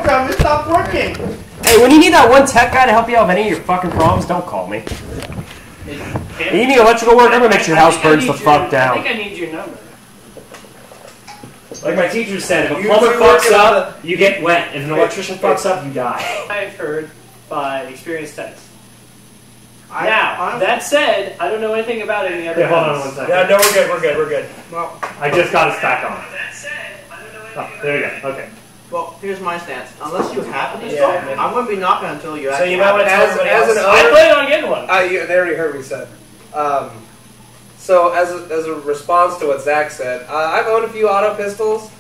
program. It stopped working. Hey, when you need that one tech guy to help you out with any of your fucking problems, don't call me. You need electrical work, I'm gonna make sure your house burns the fuck down. I think I need your number. Like my teacher said, if a plumber fucks up, you get wet. If an electrician fucks up, you die. I've heard by experienced techs. Now, that said, I don't know anything about any other. Yeah, hold on 1 second. Yeah, no, we're good. Well, I just got us back on. That said, I don't know anything Oh, there we go. Okay. well, here's my stance. Unless you have a pistol, I'm going to be knocking until you So actually you might want to tell everybody else. I plan on getting one. They already heard what he said. So as a response to what Zach said, I've owned a few auto pistols.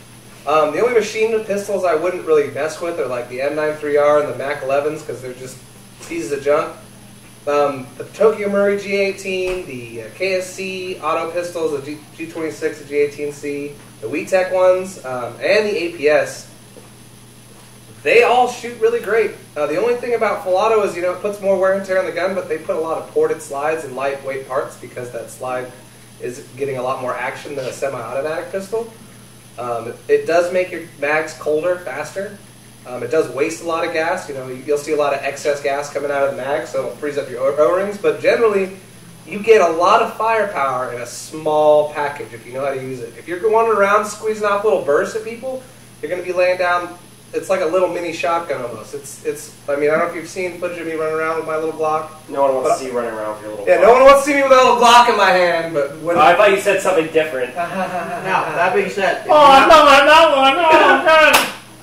The only machine pistols I wouldn't really mess with are like the M93R and the Mac 11s because they're just pieces of junk. The Tokyo Murray G18, the KSC auto pistols, the G26, the G18C, the WeTech ones, and the APS. They all shoot really great. The only thing about full auto is, it puts more wear and tear on the gun, but they put a lot of ported slides and lightweight parts because that slide is getting a lot more action than a semi-automatic pistol. It does make your mags colder faster. It does waste a lot of gas. You'll see a lot of excess gas coming out of the mag, so it'll freeze up your O-rings. But generally, you get a lot of firepower in a small package if you know how to use it. If you're wandering around squeezing off little bursts at people, you're going to be laying down. It's like a little mini shotgun almost. I don't know if you've seen footage of me running around with my little Glock. No one wants to see you running around with your little Glock. Yeah, no one wants to see me with a little Glock in my hand. But I thought you said something different. Now, that being said...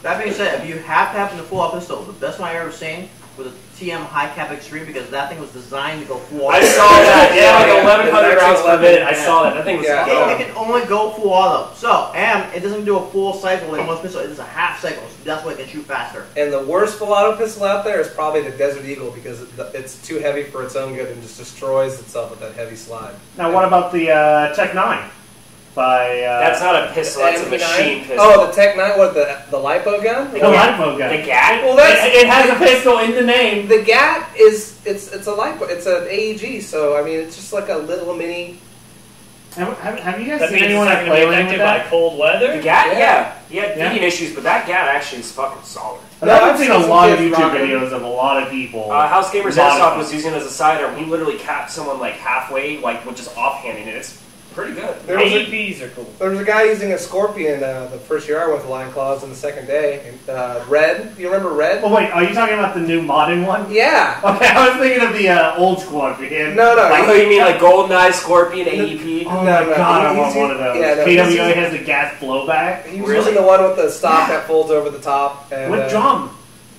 That being said, if you have to have the full auto pistol, the best one I've ever seen was a TM High Cap Extreme because that thing was designed to go full auto. I saw that, like 1,100 rounds per minute. I saw that. That thing was it can only go full auto. So, and it doesn't do a full cycle like most pistols. It does a half cycle, so that's why it can shoot faster. And the worst full auto pistol out there is probably the Desert Eagle because it's too heavy for its own good and just destroys itself with that heavy slide. Now, what about the Tech 9? That's not a pistol, that's a machine pistol. Oh, the Tech 9, what, the LiPo gun? The LiPo gun. The GAT? Well, it has a pistol in the name. The GAT is, it's a LiPo, it's an AEG, so, it's just like a little mini... Have you guys seen anyone that play with by cold weather? The GAT? Yeah. He had heating issues, but that GAT actually is fucking solid. I've seen a lot of YouTube videos of a lot of people. House Gamers Airsoft was using it as a sidearm. He literally capped someone like halfway, like with just offhanding it. It's pretty good. AEPs are cool. There was a guy using a Scorpion the first year I went to Line Claws and the second day. And, Red, do you remember Red? Oh wait, are you talking about the new modern one? Yeah. Okay, I was thinking of the old Scorpion. No. You mean like GoldenEye, Scorpion, AEP? Oh my god, I want one of those. Yeah, KWA has the gas blowback. He was using the one with the stock that folds over the top. And, with drum.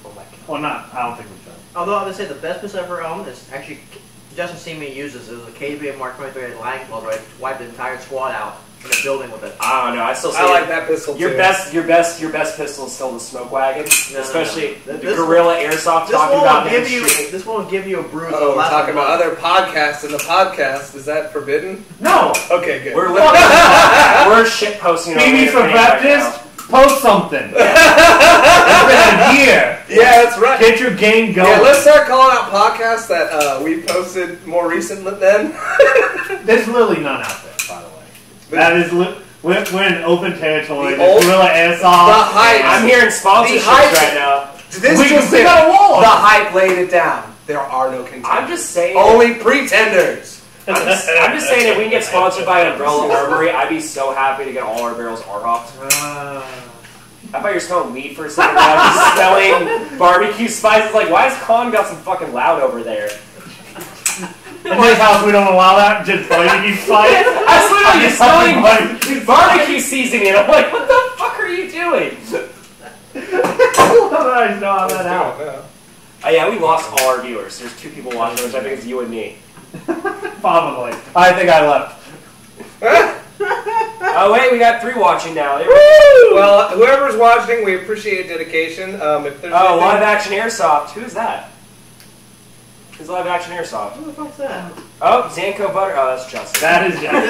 Oh my god. Well, I don't think with drum. Although I would say the best pistol I've ever owned is actually... Justin Seaman uses. It was a KWA Mark 23 at Line Claws where I wiped the entire squad out in a building with it. I don't know. I still say I like that pistol your too. Your best pistol is still the Smoke Wagon, especially the Gorilla Airsoft. This won't give you a bruise. Oh, we're talking about other podcasts in the podcast. Is that forbidden? No. Okay, good. We're shit posting. BB for Baptist. Post something. It's been a year. Yeah, that's right. Get your game going. Yeah, let's start calling out podcasts that we posted more recently then. There's really none out there, by the way. That is, we're in open territory. The old, Gorilla Airsoft. The hype. I'm hearing sponsorships right now. We got a wall. The hype laid it down. There are no contenders. I'm just saying. Only pretenders. I'm just saying if we can get sponsored by an Umbrella Armory, I'd be so happy to get all our barrels R-Hopped. I thought you were smelling weed for a second. I was just smelling barbecue spices. Like, why has Con got some fucking loud over there? In this house, we don't allow that. Just barbecue spice. I was literally just smelling barbecue seasoning. I'm like, what the fuck are you doing? I know how that happened. Oh yeah, we lost all our viewers. There's 2 people watching, which I think is you and me. Probably. I think I left. Oh wait, we got 3 watching now. Well, whoever's watching, we appreciate your dedication. If there's Live Action Airsoft. Who's that? Who's Live Action Airsoft? Who the fuck's that? Oh, Zanko Butter. Oh, that's Justin. That is Justin.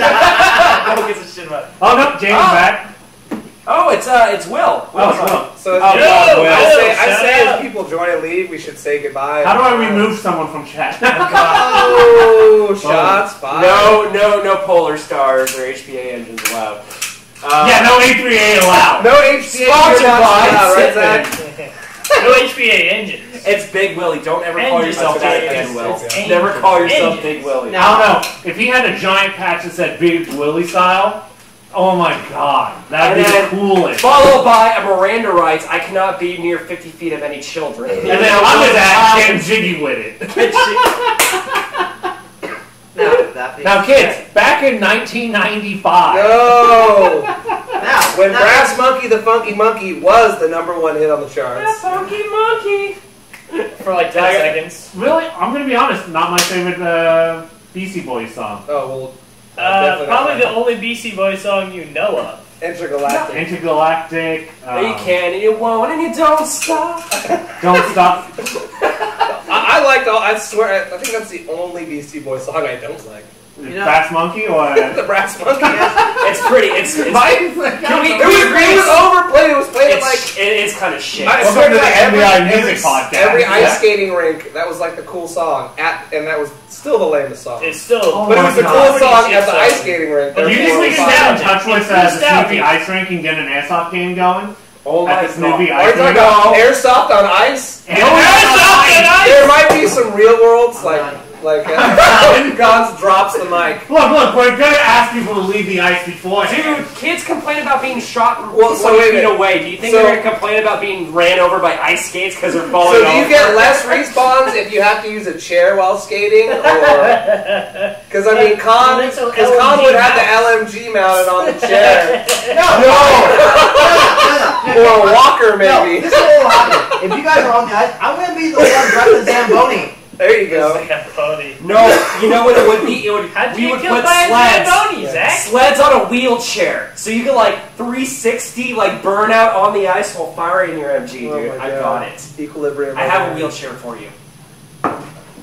No one gives a shit about it. Oh no, James back. Oh, it's Will. Will. So I say as people join and leave, we should say goodbye. How do I remove someone from chat? Oh, shots fired. No Polar Stars or HPA engines allowed. Yeah, no A3A allowed. No HPA Sponsored by right, Zach? No HPA engines. It's Big Willie. Don't ever call Engines. yourself that Engines. again, Will. It's Never call yourself engines. Big Willie. I don't know. If he had a giant patch that said Big Willie style, oh my god, that'd be the coolest. Followed by a Miranda rights, I cannot be near 50 feet of any children. And then I'm his ass getting jiggy with it. Now, kids, back in 1995. No! Now, When Brass Monkey the Funky Monkey was the #1 hit on the charts. Funky monkey. For like 10 seconds. Really, I'm gonna be honest, not my favorite Beastie Boys song. Oh, well. definitely Probably not the only BC Boy song you know of. Intergalactic. Intergalactic. You can and you won't and you don't stop. Don't Stop. I liked all. I swear, I think that's the only Beastie Boys song I don't like. Brass Monkey or The Brass Monkey. It's pretty. It's Can we It agree? was overplayed. It was played at like. It's kind of shit. I Welcome swear to the God, NBA Music Podcast. Every Yeah. ice skating rink, that was like the cool song, and that was still the lamest song. It's still. Oh But it my was the God. coolest song Pretty at the shit ice song. skating rink. But You Therefore, just it need was to fine. get in touch with It's the nostalgic. Snoopy Ice Rink and get an airsoft game going. Oh At my the Snoopy god. Are you Ice talking Rink. about airsoft on ice? There might be some real worlds, like Gons drops the mic. Look, we're gonna ask people to leave the ice before. Dude, kids complain about being shot from Well, so 20 wait a feet minute. away. Do you think So- they're going to complain about being ran over by ice skates because they're falling So do off? you get less respawns if you have to use a chair while skating, or because I mean, Con That's an because Con LMG would have mount. the LMG mounted on the chair, no, or a walker no, maybe. this is a little hot. If you guys are on the ice, I'm gonna be the one driving the Zamboni. There you go. Like a pony. No, you know what it would be? It would. How'd We you would get killed put by a sleds. Zamboni, Zach? Sleds on a wheelchair, so you could like 360 like burn out on the ice while firing your MG, Oh dude. my I God. got it. Equilibrium. I have a wheelchair for you.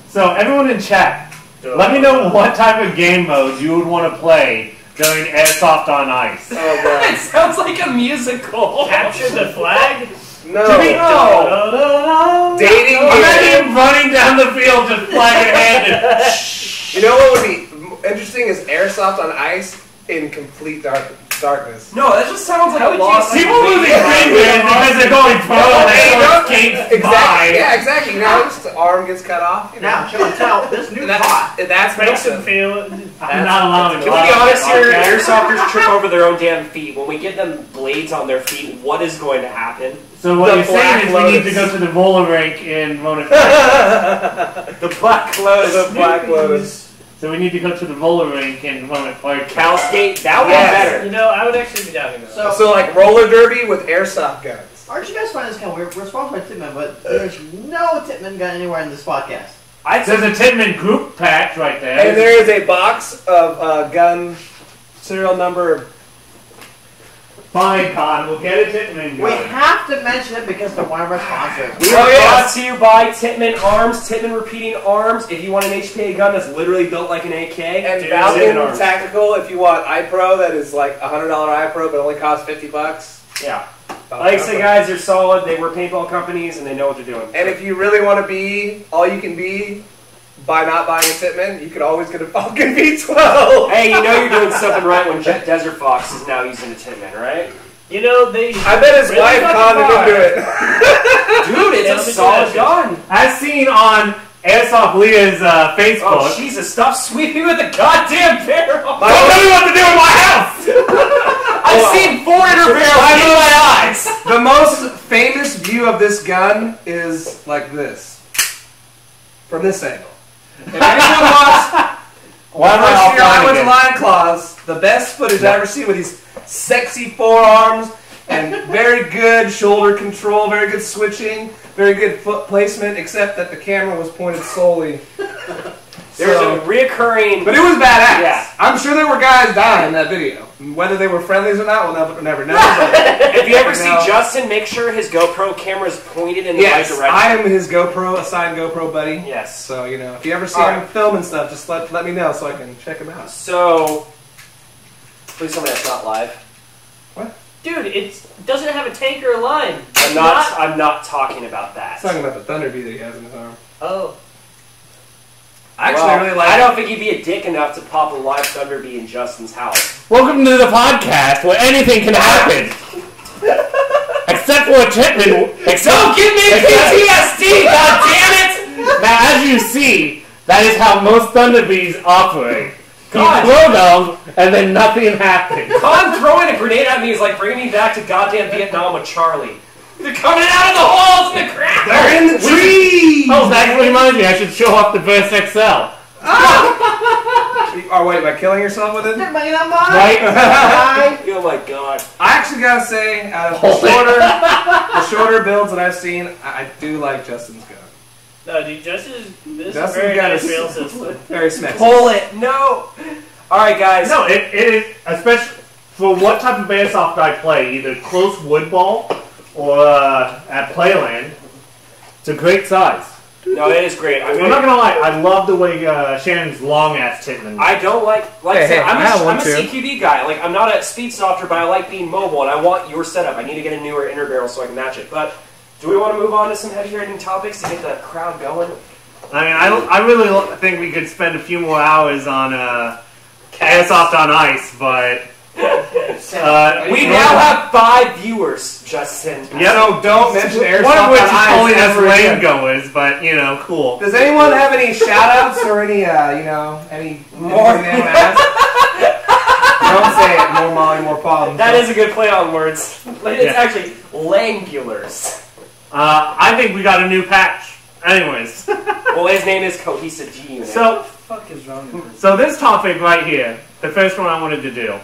So everyone in chat, let me know what type of game modes you would want to play during airsoft on ice. Oh It god. sounds like a musical. Capture the flag? No. No. Dating game. Imagine running down the field just flag in hand. You know what would be interesting is airsoft on ice in complete darkness. No, that just sounds like How a would you lost. see- People losing fingers because they're going pro and Hey, they no, don't skate Exactly. by. Yeah, exactly. You know, just the arm gets cut off. You know. Now, show and tell, this new That's pot. that's Makes them nothing. feel. I'm not allowing Can we be honest here? Airsofters trip over their own damn feet. When we give them blades on their feet, what is going to happen? So what The you're saying is Black we need to Lotus. go to the roller rink in Mona. The Black Lotus. The Black Lotus. So we need to go to the roller rink in Mona. Cal Skate, that would Yes. be better. You know, I would actually be down to go. So like roller derby with airsoft guns. Aren't you guys finding this kind of weird? We're sponsored by Titman, but there's no Titman gun anywhere in this podcast. There's a Titman group patch right there. And there is a box of gun serial number. Fine, Con. We'll get a Titman We gun. have to mention it because they're one of our sponsors. We are brought to you by Titman Arms, Titman Repeating Arms. If you want an HPA gun that's literally built like an AK, And dude, Falcon Titman Arms. Tactical, if you want iPro, that is like $100 iPro, but only costs $50. Yeah. Like I say, guys, they're solid. They were paintball companies, and they know what they're doing. And if you really want to be all you can be by not buying a Titman, you could always get a Falcon V12. Hey, you know you're doing something right when Jet Desert Fox is now using a Titman, right? You know, they. I bet his Really wife fucking conned him far. into it. Dude, it's Yeah, a let me solid do that gun. As seen on Airsoft Leah's Facebook. Oh, Jesus, stop sweeping with the goddamn barrel. Don't tell me what to do in my house! I've seen 400 barrels in my eyes. The most famous view of this gun is like this. From this angle. If anyone watched Why am I First year I offline went to again? Lion Claws, the best footage I've ever seen with these sexy forearms and very good shoulder control, very good switching, very good foot placement, except that the camera was pointed solely. There's a reoccurring. But it was badass. Yeah. I'm sure there were guys dying in that video. Whether they were friendlies or not, we'll never know. If you ever You see know. Justin, make sure his GoPro camera is pointed in the Yes, right direction. I am his GoPro, assigned GoPro buddy. Yes. So, you know, if you ever see All him right. filming stuff, just let me know so I can check him out. So, please tell me that's not live. Dude, it doesn't have a tank or a line. I'm not talking about that. He's talking about the Thunder Bee that he has in his arm. Oh. I actually Well, really like I don't think you'd be a dick enough to pop a live Thunder Bee in Justin's house. Welcome to the podcast where anything can happen. Except for Chittman. Don't give me PTSD, goddammit! Now, as you see, that is how most Thunderbees operate. God. You throw them, and then nothing happens. Con throwing a grenade at me is like bringing me back to goddamn Vietnam with Charlie. They're coming out of the holes in the crap! They're in the trees! Oh, that reminds me, I should show off the Burst XL. Oh, wait, am I killing yourself with it? Right? Oh my god. I actually gotta say, out of the shorter builds that I've seen, I do like Justin's gun. No, dude, Justin's Justin's very gun nice is rail system. very smack. Pull it! No! Alright, guys. No, it is, especially for what type of airsoft I play, either close wood ball or at Playland, it's a great size. No, it is great. I'm not gonna lie, I love the way Shannon's long ass Chittman. I don't like I said, I'm a too. CQB guy. Like, I'm not a speed softer, but I like being mobile, and I want your setup. I need to get a newer inner barrel so I can match it. But do we want to move on to some heavy-hitting topics to get the crowd going? I mean, I really think we could spend a few more hours on airsoft on ice, but we now have 5 viewers, Justin. yeah, So don't mention airsoft one of which is on ice calling us ever lane again. goers, but you know, cool. Does anyone have any shout-outs or any, any More. anything they want to ask? Don't say it. More Molly, more problems. That is a good play on words. It's Yeah. actually Langulars. I think we got a new patch. Anyways, Well, his name is Cohesive G Unit. so What the fuck is wrong with this? so this topic right here, the first one I wanted to do,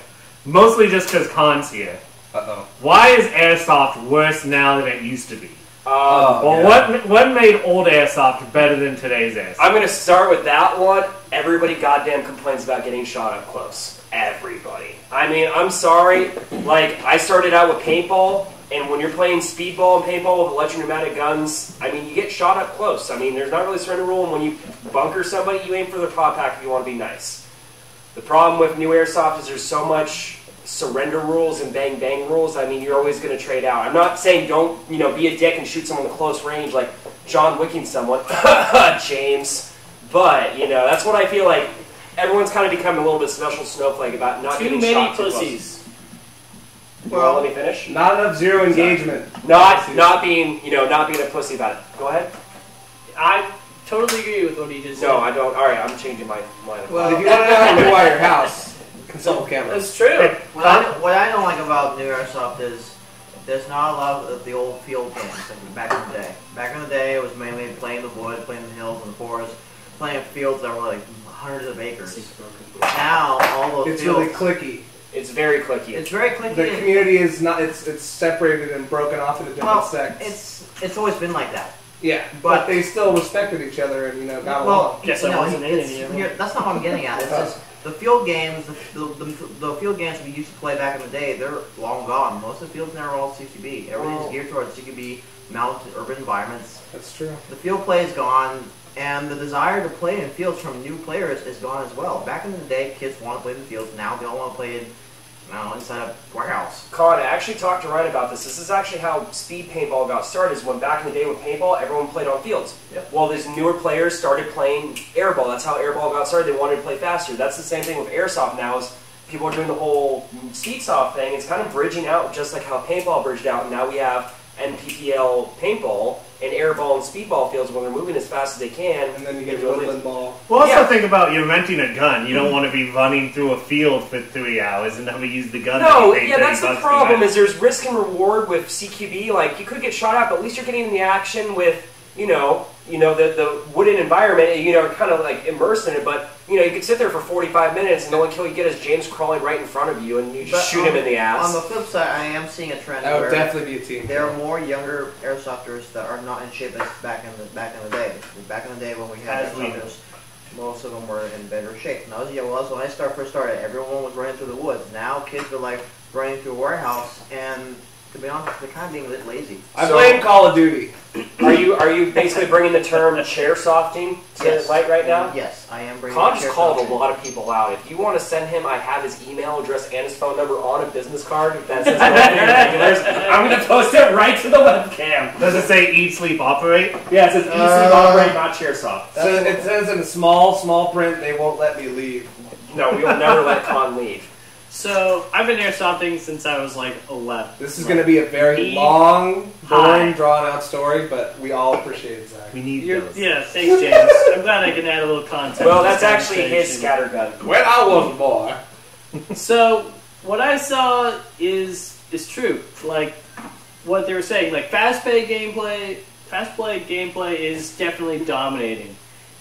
mostly just because Khan's here. Uh-oh. Why is airsoft worse now than it used to be? Well, yeah. what made old airsoft better than today's airsoft? I'm going to start with that one. Everybody goddamn complains about getting shot up close. Everybody. I mean, I'm sorry. Like, I started out with paintball, and when you're playing speedball and paintball with electropneumatic guns, I mean, you get shot up close. I mean, there's not really a surrender rule, and when you bunker somebody, you aim for their top pack if you want to be nice. The problem with new airsoft is there's so much surrender rules and bang bang rules. I mean, you're always going to trade out. I'm not saying don't, be a dick and shoot someone at close range like John Wicking someone, James. But, that's what I feel like. Everyone's kind of become a little bit special snowflake about not Too getting many shot too close. pussies. Well, let me finish. Not enough zero engagement. Not being a pussy about it. Go ahead. I totally agree with what he just said. No, I don't. All right, I'm changing my line. Well, if you want to know how to wire your house, consult cameras. That's true. What I don't like about new airsoft is there's not a lot of the old field games like back in the day. Back in the day, it was mainly playing the wood, playing the hills and the forest, playing fields that were like hundreds of acres. Now all those It's fields, really clicky. It's very clicky. it's very clicky. The community is not. It's separated and broken off into different sects. It's always been like that. Yeah, but they still respected each other and got along. Guess I wasn't in any of them. That's not what I'm getting at. It's just the field games. The field games we used to play back in the day, they're long gone. Most of the fields now are all CQB. Everything's geared towards CQB mounted urban environments. That's true. The field play is gone, and the desire to play in fields from new players is gone as well. Back in the day, kids want to play in the fields. Now they all want to play in, inside a warehouse. Con, I actually talked to Ryan about this. This is actually how speed paintball got started, is when back in the day with paintball, everyone played on fields. Yep. Well, these newer players started playing airball. That's how airball got started. They wanted to play faster. That's the same thing with airsoft now, is people are doing the whole speed soft thing. It's kind of bridging out just like how paintball bridged out. And now we have NPPL paintball and airball and speedball fields when they're moving as fast as they can. And then you get a woodland ball. Well, also Yeah. think about you're renting a gun. You don't want to be running through a field for 3 hours and never use the gun. No, that you paid yeah, that's 30 the bucks to problem, buy. is there's risk and reward with CQB. Like, you could get shot at, but at least you're getting in the action with, the wooden environment, and, kind of like immersed in it. But, you could sit there for 45 minutes and the only kill you get is James crawling right in front of you and you just shoot him in the ass. On the flip side, I am seeing a trend That would where definitely be a team. there are more younger airsofters that are not in shape as back in the day. Back in the day when we had As we airsofters, most of them were in better shape. When I first started, everyone was running through the woods. Now kids are like running through a warehouse, and to be honest, they're kind of being a bit lazy. I blame Call of Duty. Are you basically bringing the term chair softing to light right now? Yes, I am bringing. Con the just chair called softening. a lot of people out. If you want to send him, I have his email address and his phone number on a business card. That says NorthBayIrregulars. I'm going to post it right to the webcam. Does it say eat, sleep, operate? Yeah, it says easy operate, not chair soft. So it says in small print, they won't let me leave. No, we will never let Con leave. So, I've been airsofting since I was like 11. This is going to be a very long, boring, drawn-out story, but we all appreciate it, Zach. We need those. Yeah, thanks, James. I'm glad I can add a little context. Well, that's actually his scattergun. When I was a boy. So, what I saw is true. Like, what they were saying, like, fast-play gameplay is definitely dominating.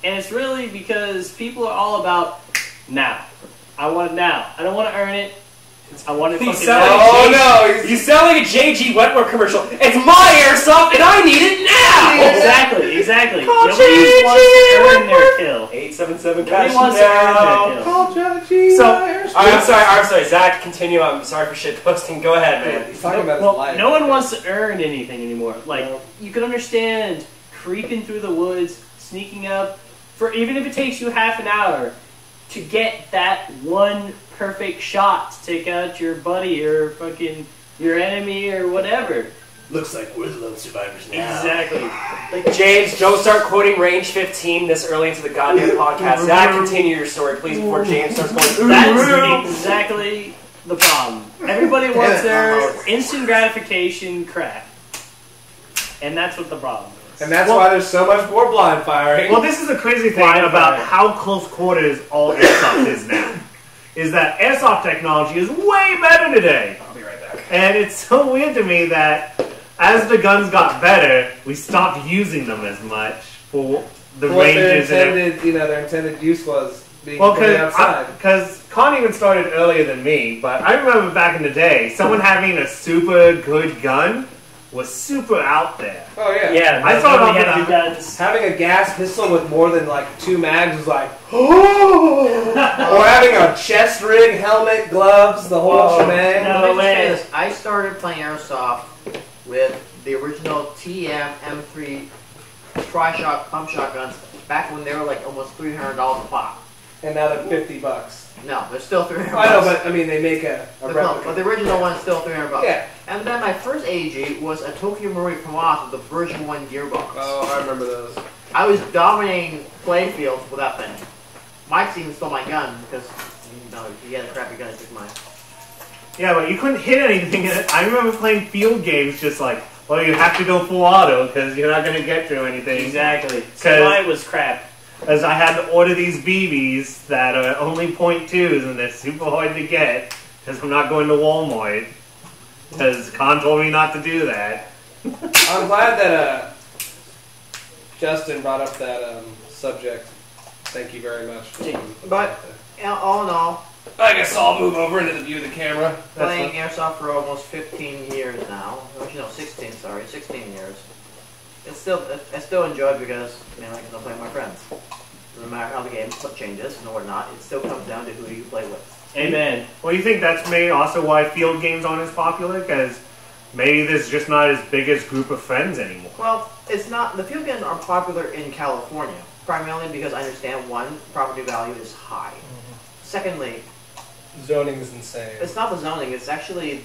And it's really because people are all about now. I want it now. I don't want to earn it. I want it fucking now. You sound like a JG Wentworth commercial. It's my airsoft and I need it now! Exactly. Call Nobody wants to earn their JG kill. 877 Nobody cash wants to earn their kill. Call JG. So, I'm sorry. Zach, continue. I'm sorry for shit posting. Go ahead, man. He's talking about his life. No one wants to earn anything anymore. Like, you can understand creeping through the woods, sneaking up, for even if it takes you half an hour to get that one perfect shot to take out your buddy or fucking your enemy or whatever. Looks like we're the lone survivors now. Exactly. Like, James, don't start quoting Range 15 this early into the goddamn podcast. Zach, continue your story, please, before James starts going. That's exactly the problem. Everybody wants their instant gratification crap. And that's what the problem is. And that's why there's so much more blind firing. Well, this is the crazy thing about how close quarters all airsoft is now. Is that airsoft technology is way better today. I'll be right back. And it's so weird to me that as the guns got better, we stopped using them as much for the ranges. Their intended use was being outside. Because Con even started earlier than me, but I remember back in the day, someone having a super good gun was super out there. Oh yeah. Yeah, I saw it had guns. Having a gas pistol with more than like 2 mags was like, oh! Or having a chest rig, helmet, gloves, the whole shebang. No way. I started playing airsoft with the original TM M3 tri-shot pump shotguns back when they were like almost $300 a pop. And now they're $50. No, they're still $300. I know, but I mean they make a replica. But the original one's still $300. Yeah. And then my first AG was a Tokyo Marui from Oz with the version 1 gearbox. Oh, I remember those. I was dominating playfields with that thing. Mike's even stole my gun because he had a crappy gun. He took mine. Yeah, but you couldn't hit anything in it. I remember playing field games just like, well, you have to go full auto because you're not going to get through anything. Exactly. So mine was crap. Because I had to order these BBs that are only .2s and they're super hard to get because I'm not going to Walmart. Because Con told me not to do that. I'm glad that Justin brought up that subject. Thank you very much. But all in all, I guess I'll move over into the view of the camera. Playing airsoft for almost 15 years now. 16 years. I still enjoy it because I can play with my friends. No matter how the game changes and whatnot, it still comes down to who you play with. Amen. Well, you think that's maybe also why field games aren't as popular? Because maybe there's just not as big as group of friends anymore. Well, it's not. The field games aren't popular in California, primarily because I understand, one, property value is high. Secondly, zoning is insane. It's not the zoning. It's actually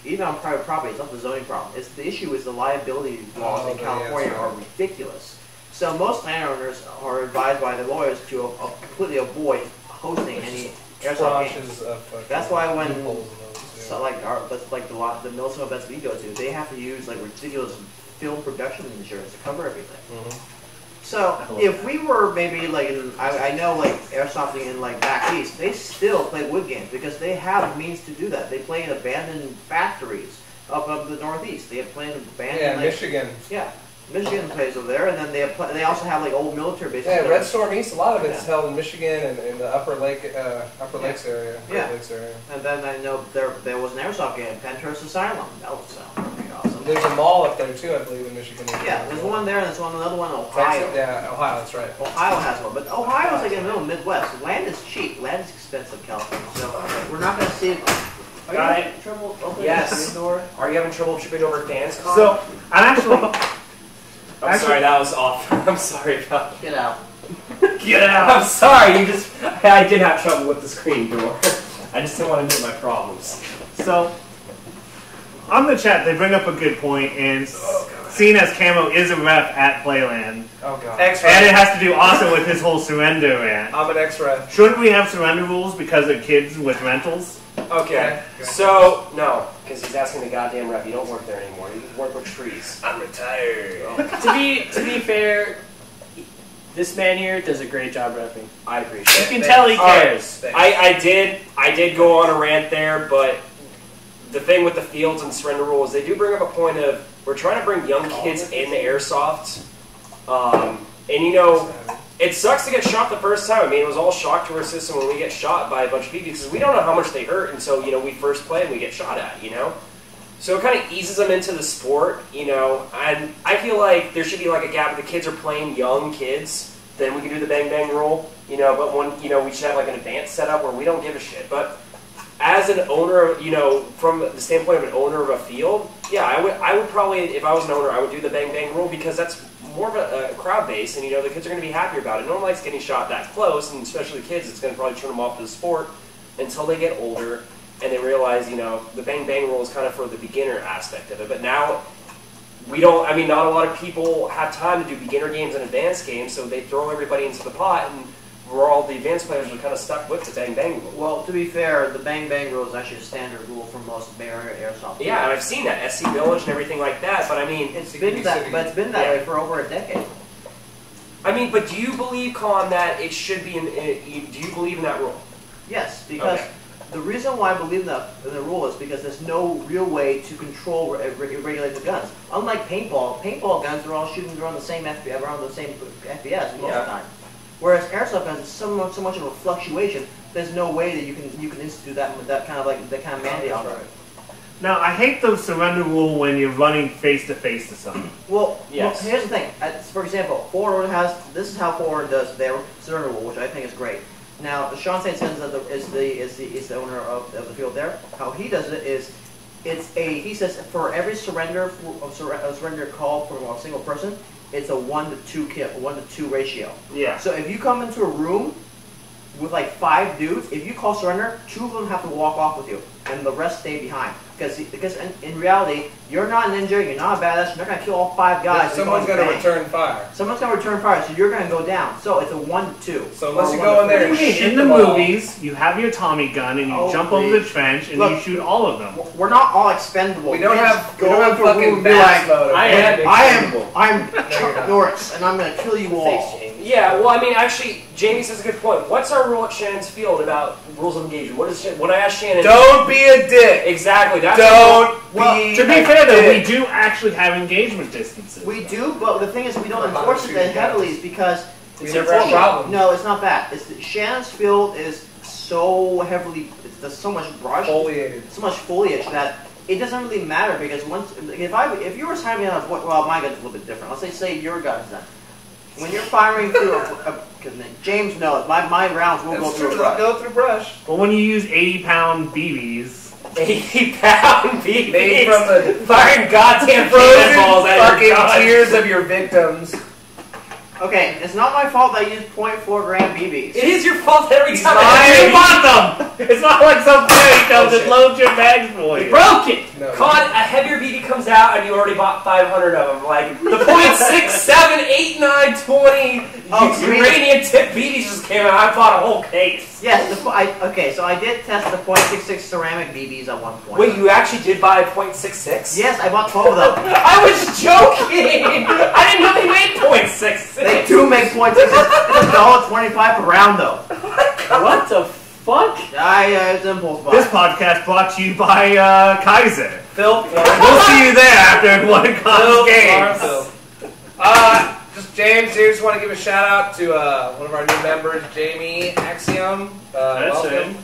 even on private property. It's not the zoning problem. The issue is the liability laws in California are ridiculous. So most landowners are advised by the lawyers to completely avoid hosting any airsoft games. That's why when the military events we go to, they have to use ridiculous film production insurance to cover everything. So if we were maybe I know airsofting in back east, they still play wood games because they have means to do that. They play in abandoned factories up the northeast. They have played in abandoned. Michigan. Yeah, Michigan plays over there, and then they also have old military bases. Yeah, Red Storm East. A lot of it's held in Michigan and in the Upper Lakes area. Lakes area. And then I know there was an airsoft game, Penthurst Asylum. That was pretty awesome. There's a mall up there too, I believe, in Michigan. Yeah, there's one there, and there's another one in Ohio. Ohio, that's right. Ohio has one, but Ohio's in the middle of the Midwest. Land is cheap. Land is expensive, California. So we're not going to see. Are you having trouble opening the door? Are you having trouble tripping over fans? So I'm I'm sorry, that was off. I'm sorry, pal. Get out. Get out. I'm sorry. I did have trouble with the screen door. I just didn't want to admit my problems. So on the chat, they bring up a good point, and seeing as Camo is a ref at Playland, and it has to do also with his whole surrender rant. I'm an ex-ref. Shouldn't we have surrender rules because of kids with rentals? Okay. So no, because he's asking the goddamn rep. You don't work there anymore. You work with trees. I'm retired. To be fair, this man here does a great job repping. I appreciate You it. can tell he cares. I did go on a rant there, but the thing with the fields and surrender rules, they do bring up a point of we're trying to bring young kids into airsoft, and you know, it sucks to get shot the first time. I mean, it was all shock to our system when we get shot by a bunch of people because we don't know how much they hurt until, you know, we first play and we get shot at, you know? So it kind of eases them into the sport, you know, and I feel like there should be like a gap. If the kids are playing young kids, then we can do the bang bang rule, you know, but when, you know, we should have like an advanced setup where we don't give a shit. But as an owner, you know, from the standpoint of an owner of a field, yeah, I would probably, if I was an owner, I would do the bang bang rule because that's more of a crowd base, and you know the kids are going to be happier about it. No one likes getting shot that close, and especially the kids, it's going to probably turn them off to the sport until they get older and they realize, you know, the bang bang rule is kind of for the beginner aspect of it. But now we don't. I mean, not a lot of people have time to do beginner games and advanced games, so they throw everybody into the pot, and we're all the advanced players are kind of stuck with the bang bang rule. Well, to be fair, the bang bang rule is actually a standard rule for most Bay Area airsoft. Yeah, and I've seen that SC Village and everything like that. But I mean, it's been that way for over a decade. I mean, but do you believe, Colin, that it should be? Do you believe in that rule? Yes, because the reason why I believe in the rule is because there's no real way to control regulate the guns. Unlike paintball guns are all shooting around the same FPS most of the time. Whereas airsoft guns, it's so much of a fluctuation. There's no way that you can institute that kind of mandate on it. Now, I hate the surrender rule when you're running face to face to someone. Well, here's the thing. For example, Forward this is how Forward does their surrender rule, which I think is great. Now, Sean St. Sins is the owner of the field there. How he does it is, he says for every surrender call from a single person, it's a 1-to-2 ratio. Yeah. So if you come into a room with like 5 dudes, if you call surrender, 2 of them have to walk off with you, and the rest stay behind. Because in reality, you're not a ninja, you're not a badass, you're not going to kill all 5 guys. Someone's going to return fire. Someone's going to return fire, so you're going to go down. So it's a 1-to-2. So unless you go in there and shoot in the movies, you have your Tommy gun and you jump over the trench and you shoot all of them. We're not all expendable. We don't have fucking fast mode. I'm Chuck Norris, and I'm going to kill you all. Yeah, well, I mean, actually, Jamie says a good point. What's our rule at Shannon's Field about rules of engagement? When I asked Shannon... Don't be a dick! Exactly. That's to be fair, though, we do actually have engagement distances. We do, but the thing is we don't enforce it that heavily is because... We never have a problem. No, it's not that. Shannon's Field is so heavily... There's so much brush. So much foliage that... It doesn't really matter because if you were timing on well, my gun's a little bit different. Let's say your gun's done. When you're firing through because James knows, my rounds will go through brush. Go through brush. But when you use 80-pound BBs... 80-pound BBs? Made from the firing goddamn cannonballs at your fucking tears of your victims. Okay, it's not my fault that I use .4 gram BBs. It is your fault every time. You bought them! It's not like some fairy tale that loads your bags for you. Broke it! No, Con, a heavier BB comes out and you already bought 500 of them. Like, the .6, 7, 8, 9, 20 uranium tip BBs just came out. I bought a whole case. Yes, so I did test the .66 ceramic BBs at one point. Wait, you actually did buy a .66? Yes, I bought 12 of them. I was joking! I didn't know they made .66. They do make .66. It's $1.25 per round, though. What the fuck? It's impulse buy. This podcast brought to you by Kaiser. Phil, We'll see you there after one of Con's games. Just James here. Just want to give a shout out to one of our new members, Jamie Axiom. That's welcome.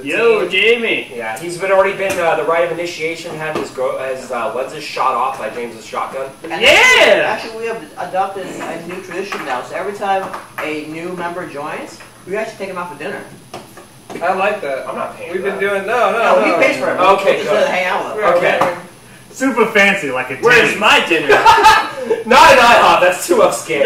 Yo, Jamie. Yeah, he's already been the rite of initiation, had his lenses shot off by James's shotgun. And Yeah! Actually, we have adopted a new tradition now. So every time a new member joins, we actually take him out for dinner. I like that. I'm not paying We've for been that. doing no. He pays for it. Okay, Just good. to hang out with him. Okay. Super fancy, like a Where's tent. my dinner? Not an IHOP, that's too upscale.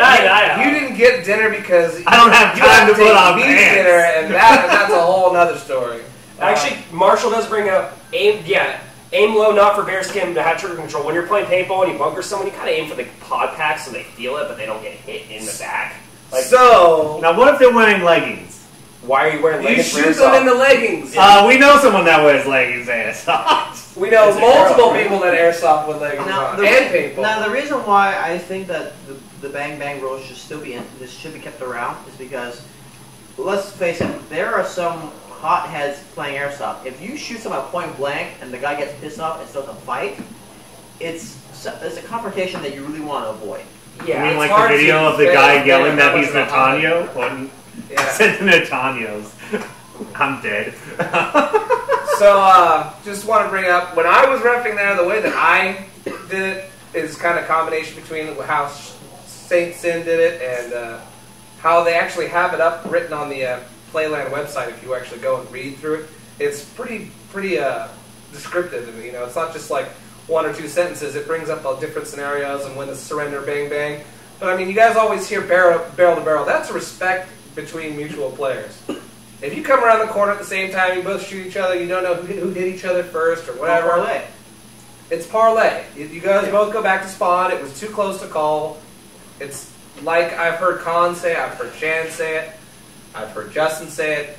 You didn't get dinner because I don't have you time have to put on me pants. dinner, and that's a whole nother story. Actually, Marshall does bring up aim low, not for bearskin to have trigger control. When you're playing paintball and you bunker someone, you kind of aim for the pod pack so they feel it, but they don't get hit in the back. So now, what if they're wearing leggings? Why are you wearing You leggings for shoot them in airsoft? the leggings. We know someone that wears leggings airsoft. We know It's a multiple girl, right? people that airsoft with leggings on. And paintball. Now, the reason why I think that the bang bang rules should still be this should be kept around is because, let's face it, there are some hotheads playing airsoft. If you shoot someone point blank and the guy gets pissed off and starts a fight, it's a confrontation that you really want to avoid. Yeah, I mean, it's like hard the video to of the say guy that yelling that much he's of a hobby. Natanyo. When I Yeah. said Natanyos, I'm dead. So, just want to bring up, when I was reffing there, the way that I did it is kind of a combination between how Saint Sin did it and how they actually have it up written on the Playland website. If you actually go and read through it, it's pretty descriptive. You know, it's not just like one or two sentences. It brings up all different scenarios and when to surrender, bang bang. But I mean, you guys always hear barrel to barrel. That's respect between mutual players. If you come around the corner at the same time, you both shoot each other, you don't know who hit each other first or whatever. Parlay. It's parlay. You guys both go back to spawn. It was too close to call. It's like I've heard Khan say it, I've heard Shan say it, I've heard Justin say it.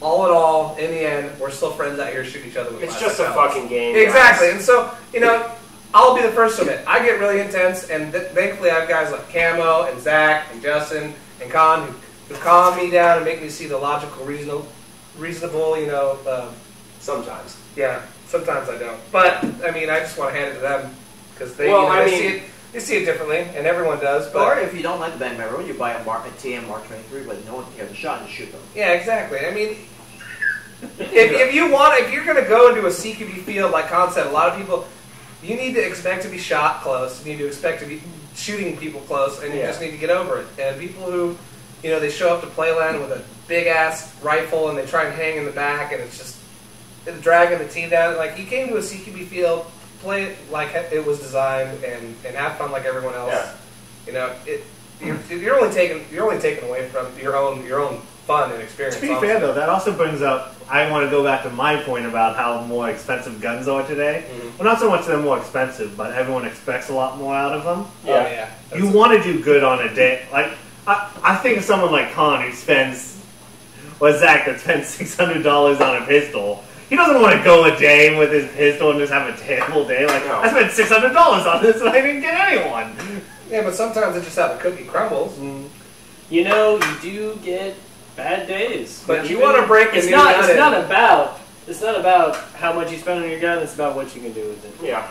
All in all, in the end, we're still friends out here shooting each other with It's plastic just a pellets. fucking game. Exactly. guys. And so, you know, I'll be the first to admit, I get really intense, and thankfully I have guys like Camo and Zach and Justin and Khan who calm me down and make me see the logical, reasonable, you know, Sometimes. yeah, sometimes I don't. But, I mean, I just want to hand it to them because they, Well, you know, I they, mean- see it, they see it differently, and everyone does. Or But if you don't like the bang bang rule, you buy a TM Mark 23, but no one can get a shot and shoot them. yeah, exactly. I mean, if you're going to go into a CQB field like Con said, a lot of people, you need to expect to be shot close. You need to expect to be shooting people close, and you Yeah. just need to get over it. And people who, you know, they show up to Playland with a big ass rifle and they try and hang in the back, and it's just dragging the team down. Like, you came to a CQB field, play it like it was designed, and have fun like everyone else. Yeah. You know, you're only taking away from your own fun and experience. To be fair, though, that also brings up, I want to go back to my point about how more expensive guns are today. Mhm. Well, not so much they're more expensive, but everyone expects a lot more out of them. Oh, yeah. You want to do good on a day. Like, I think of someone like Khan who spends, or Zach that spends $600 on a pistol. He doesn't want to go a day with his pistol and just have a terrible day. Like, No. I spent $600 on this and I didn't get anyone. Yeah, but sometimes it's just how the cookie crumbles. You know, you do get bad days. But you want to break a It's new not. gun It's in. not about. It's not about how much you spend on your gun. It's about what you can do with it. Yeah.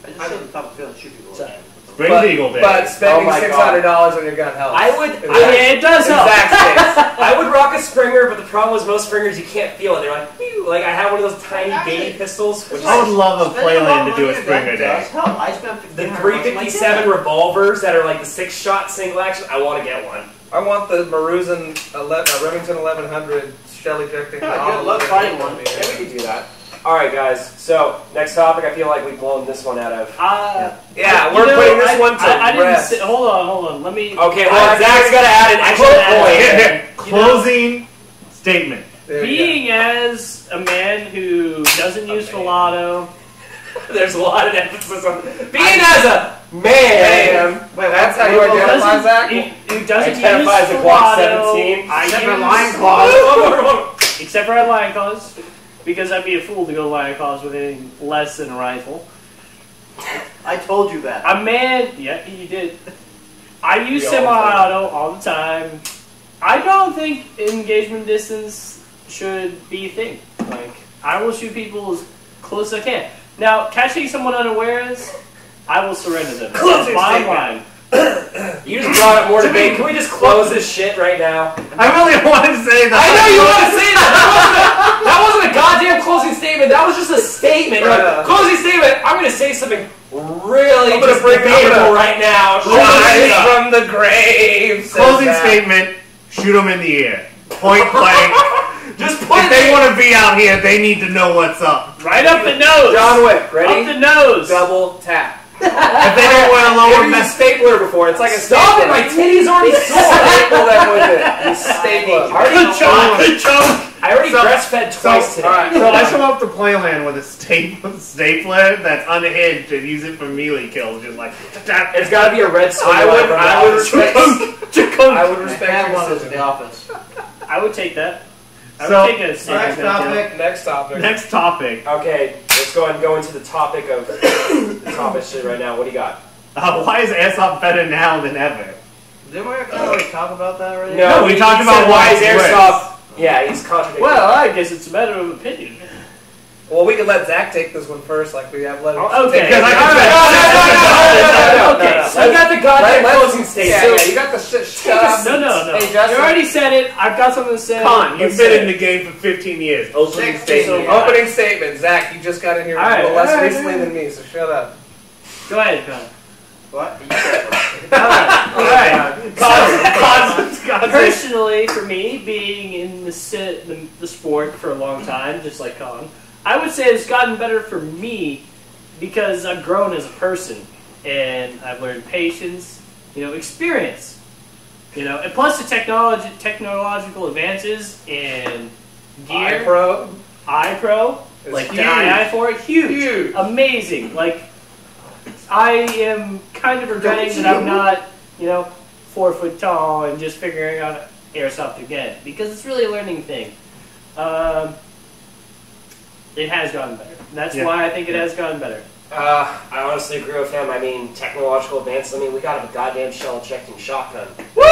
I just sit on top of the field and shoot people. So- Spring but, Eagle Day. But spending Oh my $600 on your gun helps. I would- In I- Zach's- it does in help. Zach's case. I would rock a Springer, but the problem was most Springers you can't feel it. They're like, pew! Like I have one of those tiny baby pistols, which is I would love a Spending lot Playland of to do a money, Springer that Day. does help. I spent the 1,500 .357 bucks revolvers that are like the 6-shot single action. I want to get one. I want the Maruzen Remington 1100 shell ejecting. Yeah, good luck finding one. Yeah, we could do that. All right, guys. So next topic, I feel like we've blown this one out of. Yeah, You we're know, putting this one to I didn't rest. say, hold on. Let me. Okay, well, Zach's got to add an I extra should add point. Closing statement. There you Being as a man who doesn't use Filato, There's a lot of emphasis on being as a man. Wait, that's how you identify, Zach? who doesn't use Identify as a Glock Filato, 17. I Except for use- Lion Claws. Except for Lion Claws, because I'd be a fool to go Lion Claws with anything less than a rifle. I told you that. A man, yeah, you did. I use We all semi-auto all the time. I don't think engagement distance should be a thing. Like, I will shoot people as close as I can. Now, catching someone unawares, I will surrender them. That's bottom line. You just brought up more debate. Can we just close this shit right now? I really wanted to say that. I know you want to say that. That wasn't a goddamn closing statement. That was just a statement. You're like, closing statement. I'm going to say something really I'm gonna just bring- debatable right now. Rise from the grave. says Closing Zach. statement, shoot them in the air. Point blank. Just put If they want to be out here, they need to know what's up. Right up the nose. John Wick, Up ready? the nose. Double tap. If they don't want to lower Never used a mess, stapler before. It's like a Stop it. stapler. My titty's already sore. Staple them with it. You staple them. Good choke. Good choke. I already So- breastfed twice today. alright. so I show up to Playland with a stapler that's unhinged and use it for melee kills, just like that. It's got to be a red swing. I would respect. I would I respect had your one of those in decision. the office. I would take that. I So, would take a series now, too. Next topic. Next topic. Okay, let's go ahead and go into the topic of the topic shit right now. What do you got? Why is airsoft better now than ever? Didn't we already talk about that already? No, we talked he about said, why why is it's airsoft. Yeah, he's contradicting. Well, I guess it's a matter of opinion. Well, we could let Zach take this one first, like we have let him. Okay. Because I No, Okay, so I got the goddamn closing statement. Yeah, you got the shit. No. Hey, Justin. You already said it. I've got something to say. Con, you've Let's been say in it. the game for 15 years. Opening 16 statement. years. Opening statement. Zach, you just got in here All right, less all right, recently all right. than me, so shut up. Go ahead, Con. What? Alright. Personally, for me, being in the sport for a long time, just like Con, I would say it's gotten better for me because I've grown as a person and I've learned patience, experience, and plus the technological advances and gear, iPro, It's like the huge. II for it, huge, Huge. amazing, like. I am kind of regretting that I'm not, 4 foot tall and just figuring out airsoft again because it's really a learning thing. It has gotten better. That's why I think it has gotten better. I honestly agree with him. I mean, technological advances. I mean, we got a goddamn shell-ejecting shotgun. Woo!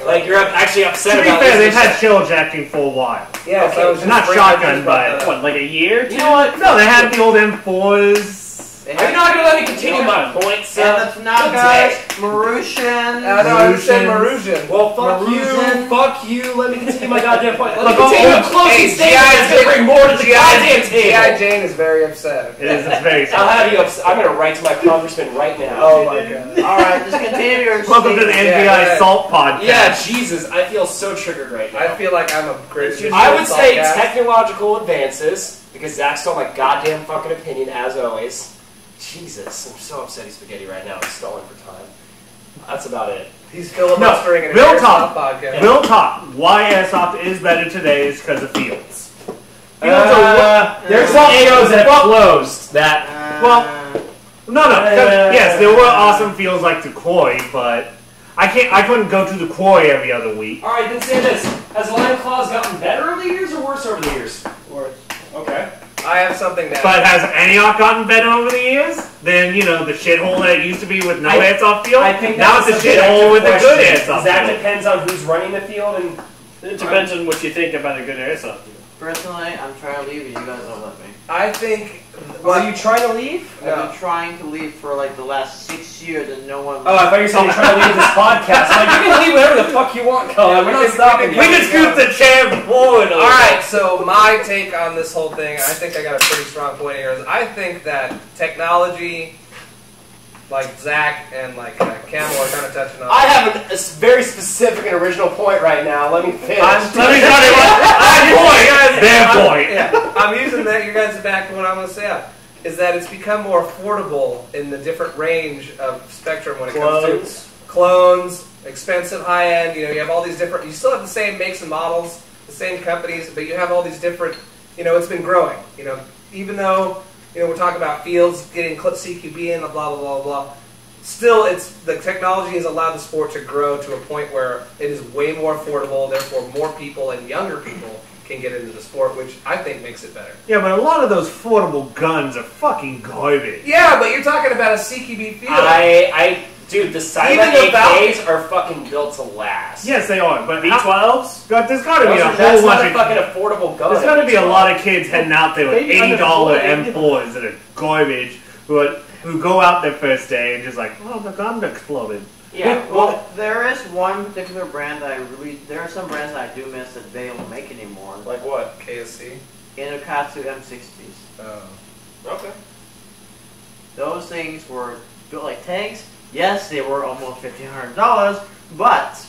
Like, you're actually upset To be about fair, this. they've had shell ejecting for a while. Yeah, Okay, so I was just not bringing shotgun, up but- that. What, like a year? You know what? No, they had the old M4s. Are you not going to let me continue my point, son? And that's not guys, Marusian. No, I said Marusian. Well, fuck Marusian. you. Fuck you. Let me continue my goddamn point. Let Look, me continue a oh, closing hey, statement that's going to bring more to the goddamn G.I. table. Jane is very upset. It is, it's very I'll have you upset. I'm going to write to my congressman right now. Oh my god. Alright, just continue your Welcome to the statement. NBI Yeah, Salt Podcast. Yeah, Jesus. I feel so triggered right now. I feel like I'm a Christian. I would say podcast. technological advances, because Zach stole my goddamn fucking opinion, as always. Jesus, I'm so upset he's spaghetti right now. He's stalling for time. That's about it. He's filibustering in a real Airsoft talk. podcast. Real talk. Why airsoft is better today is because of fields. There's some AOs that closed that. Well, no. 'Cause, yes, there were awesome fields like the Quarry, but I couldn't go to the Quarry every other week. Alright, then say this. Has Lion Claws gotten better over the years or worse over the years? Worse. Okay. I have something now. But has Antioch gotten better over the years than, the shithole that it used to be with no I- airsoft field? I think now that's it's a subjective shithole with a good question. airsoft That field. depends on who's running the field and. It depends on what you think about a good airsoft. Personally, I'm trying to leave and you guys don't let me. I think. Are you trying to leave? No. I've been trying to leave for like the last 6 years and no one. Oh, I thought you were saying you're trying to leave this podcast. I'm like, you can leave whatever the fuck you want, Colin. We're not stopping you. We can scoop the chair forward. All right, so my take on this whole thing, I think I got a pretty strong point here. Is I think that technology, like Zach and like Camel, are kind of touching on. I have a very specific and original point right now. Let me finish. Let me tell you what. Their point. Yeah, I'm using that. You guys are back to what I'm going to say. Is that it's become more affordable in the different range of spectrum when it comes to clones, expensive, high end. You have all these different. You still have the same makes and models, the same companies, but you have all these different. It's been growing. Even though we're talking about fields getting CQB and blah blah blah blah. Still, the technology has allowed the sport to grow to a point where it is way more affordable. Therefore, more people and younger people can get into the sport, which I think makes it better. Yeah, but a lot of those affordable guns are fucking garbage. Yeah, but you're talking about a CQB field. Dude, the silent Even the AKs are fucking built to last. Yes, they are, but V12s? God, there's got to be a whole That's not bunch a of. fucking affordable gun. There's got to be a lot of kids heading out there with Maybe $80 unemployed. M4s that are garbage who go out their first day and just like, oh, the gun exploded. Yeah, Well, there is one particular brand that there are some brands that I do miss that they don't make anymore. like what? KSC. Inokatsu M60s. Oh. Okay. Those things were built like tanks. Yes, they were almost $1,500, but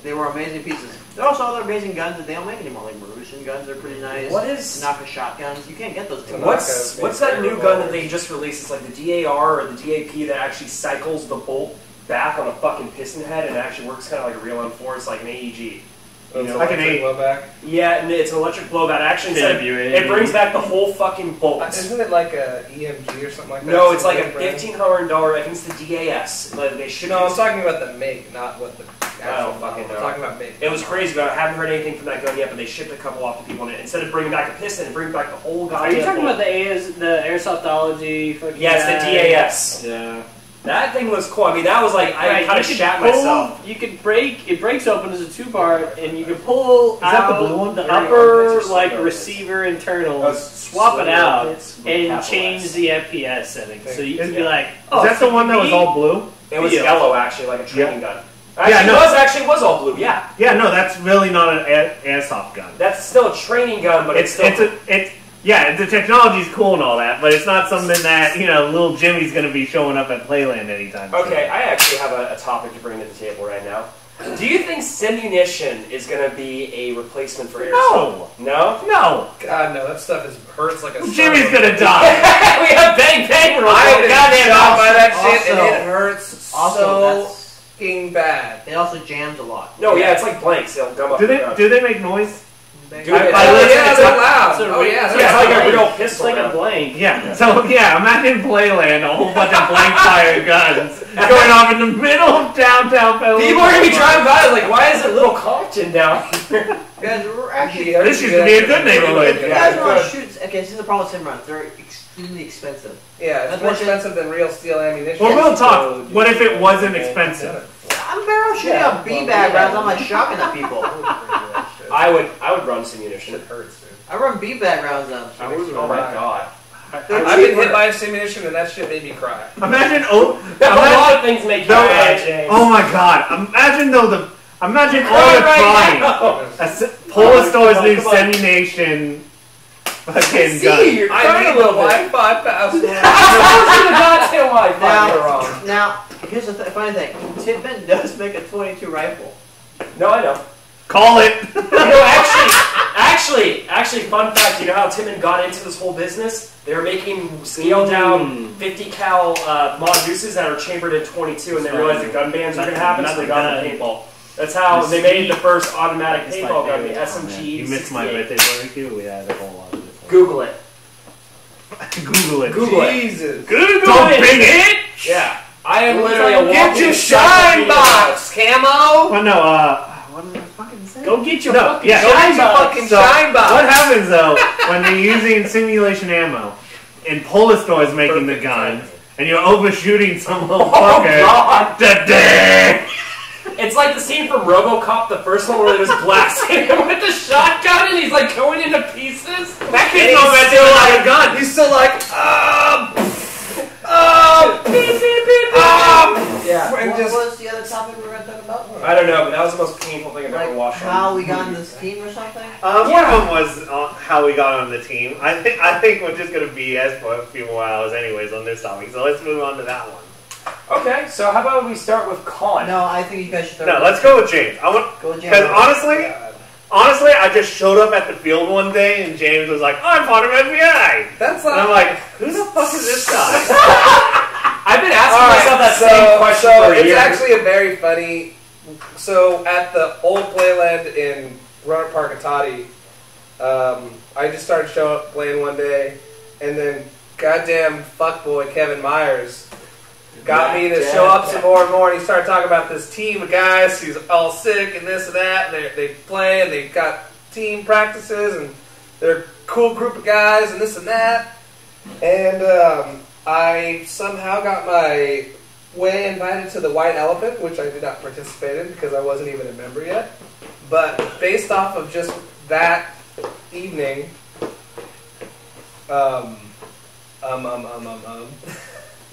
they were amazing pieces. There are also other amazing guns that they don't make anymore, like Marusian guns are pretty nice. What is- Naka shotguns? You can't get those anymore. What's that new gun that they just released? It's like the DAR or the DAP that actually cycles the bolt back on a fucking piston head and it actually works kind of like a real M4. It's like an AEG. You know, like an Electric 8. blowback. Yeah, and it's an electric blowback. Actually, Should it brings back the whole fucking bolt. Isn't it like a EMG or something like that? No, it's like a brand? $1,500. I think it's the DAS. Like, they should. No, I'm talking about the make, not what the I actual don't fucking know. I'm talking about make. It was crazy, but I haven't heard anything from that gun yet. But they shipped a couple off to people, and instead of bringing back a piston, it brings back the whole Are goddamn. you talking bolt. about the airsoftology? Fucking Yes, the guy? DAS. Yeah. That thing was cool. I mean, that was like I Right, kind of you could shat pull- myself. You could break. It breaks open as a 2-bar, and you can pull that the out blue one? the Very upper open, it's like just receiver internal, Oh, swap it out, with and capital change S. the FPS settings. So you Is- can be like, Is oh, that the one that was CPB? all blue? It was Feel. yellow, actually, like a training gun. Yeah, Actually, no. it was all blue. Yeah, Yeah, no, that's really not an airsoft gun. that's still a training gun, but it's still. Yeah, the technology's cool and all that, but it's not something that, little Jimmy's going to be showing up at Playland anytime soon. Okay, I actually have a topic to bring to the table right now. Do you think simunition is going to be a replacement for airsoft? No. No! God no, that stuff hurts like a. Jimmy's going to die! We have bang bang rules. I Oh, got shot by that shit, and Also- it hurts Also, so that's, fucking bad. it also jams a lot. No, yeah, it's like blanks. They'll gum up. Do the they gun. do they make noise? Dude, I Oh listen, yeah, it's they're like- loud. it's a Oh yeah, Yeah, they're it's like a loud. real It's pistol. like a gun. blank. Yeah, so yeah, imagine Playland, a whole bunch of blank fire guns going off in the middle of downtown Philly. People are gonna be driving by like, why is it Little Compton down here? Guys, we're actually. This used to be a good neighborhood. You guys want to shoot? Okay, this is the problem with sim runs. They're extremely expensive. Yeah, it's That's more what you- expensive than real steel ammunition. Well, real talk, what if it wasn't expensive? I'm barrel shooting Yeah, out beanbag rounds. I'm like shocking at people. I would run simunition. Shit hurts, dude. I run beanbag rounds on. Oh my god. I've been hit by a simulation and that shit made me cry. Imagine, A lot of things make you No, mad, James. oh my god, imagine all the Right crying. now. Polar Store's new Come on. Semination fucking See, gun. you're I crying need a little the bit. Wi-Fi password. Goddamn Wi-Fi. Now- You're wrong. Now, here's the funny thing. Tidman does make a .22 rifle. No, I know. Call it. Actually, fun fact. You know how Timon got into this whole business? They were making scaled down 50 cal mod deuces that are chambered in 22, and they realized the gun bans were going to happen, so they got into paintball. That's how they made the first automatic It's my paintball gun, the favorite SMG. You missed my 68. birthday barbecue. We had a whole lot of this. Google it. Google it. Google it. Jesus. Google Don't it. bing it. Yeah, I am literally a Get walking your shine shine box, camo! Well, no. What did I fucking say? Go get your No, fucking yeah. Go get shine your box. fucking So, shine box! What happens though when they're using simulation ammo and Polar Store is making the Perfect guns timing. and you're overshooting some little Oh fucker? god! Da-da! It's like the scene from RoboCop, the first one, where they're just blasting him with the shotgun, and he's like going into pieces. That And kid's not he's meant to still look like like a gun. He's still like, Beep, beep, beep, beep. Yeah. And What just- was the other topic we were going to talk about? I don't know, but that was the most painful thing I've ever Like watched. how we got in this team or something? One of them was how we got on the team. I think we're just gonna BS for a few more hours anyways on this topic. So let's move on to that one. Okay, so how about we start with Con? No, I think you guys should start. No, let's go with James. I want Go with James. because honestly, I just showed up at the field one day and James was like, "I'm part of FBI," that's and I'm not... like, "Who the fuck is this guy?" I've been asking Alright, myself that same question so for a it's year. actually a very funny... So at the old Playland in Roanoke Park, Atati, I just started showing up playing one day, and then goddamn fuckboy Kevin Myers got me to show up some more and more, and he started talking about this team of guys who's all sick and this and that, and they play, and they got team practices, and they're a cool group of guys, and this and that. And I somehow got my way invited to the White Elephant, which I did not participate in because I wasn't even a member yet. But based off of just that evening,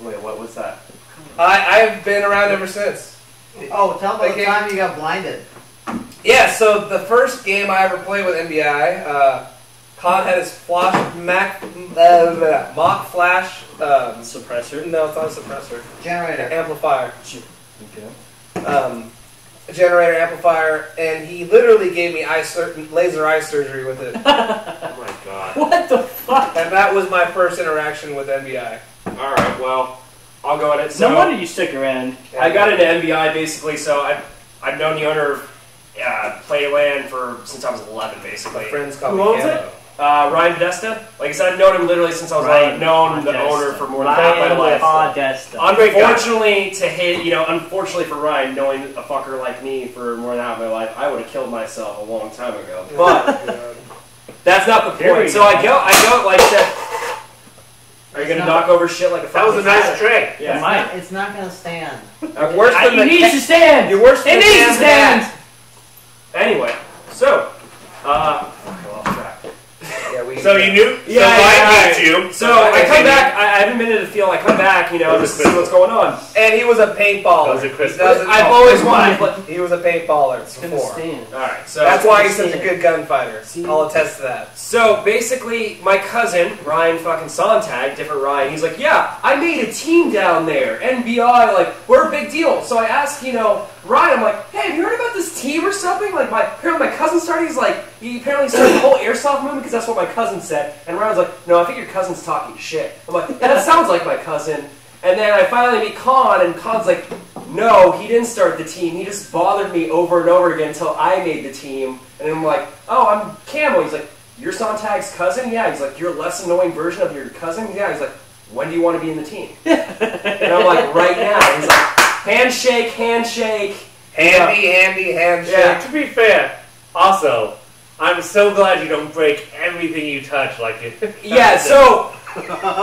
Wait, what was that? I've been around ever since. Oh, tell me about the Okay. time you got blinded. Yeah, so the first game I ever played with NBI, Con had his mock flash. Suppressor. No, it's not a suppressor. Generator. Amplifier. Okay. Generator amplifier, and he literally gave me laser eye surgery with it. Oh my god. What the fuck? And that was my first interaction with NBI. Alright, well, I'll go at it. So, No wonder you stick around. I got into NBI basically, so I've known the owner of Playland since I was 11, basically. My friends call Who me owns Canada. it? Ryan Podesta. Like I said, I've known him literally since I was known the owner for more than half my life. Unfortunately unfortunately for Ryan, knowing a fucker like me for more than half my life, I would have killed myself a long time ago. But that's not the point. So I go like that. Are you gonna knock over shit like a fucking? That was a nice trick. Yeah. It's not gonna stand. Worse than It needs to stand. You're worse than It needs to stand. Anyway, so off track. So you knew? Yeah, I knew you. So I come back. I haven't been in the field. I come back, just to see what's going on. And he was a paintballer. I've always wanted. He was a paintballer before. All right, so that's why he's such a good gunfighter. I'll attest to that. So basically, my cousin Ryan fucking Sontag, different Ryan, he's like, yeah, I made a team down there, NBI, like we're a big deal. So I asked, Ryan, I'm like, hey, have you heard about this team or something? Like apparently my cousin started. He apparently started the whole airsoft movement because that's what my cousin said. And Ryan's like, no, I think your cousin's talking shit. I'm like, yeah, that sounds like my cousin. And then I finally meet Con, and Con's like, no, he didn't start the team. He just bothered me over and over again until I made the team. And I'm like, oh, I'm Camo. He's like, you're Sontag's cousin? Yeah. He's like, you're a less annoying version of your cousin? Yeah. He's like, when do you want to be in the team? And I'm like, right now. He's like, handshake. Handy handshake. Yeah, to be fair, also, I'm so glad you don't break everything you touch like you. Yeah, so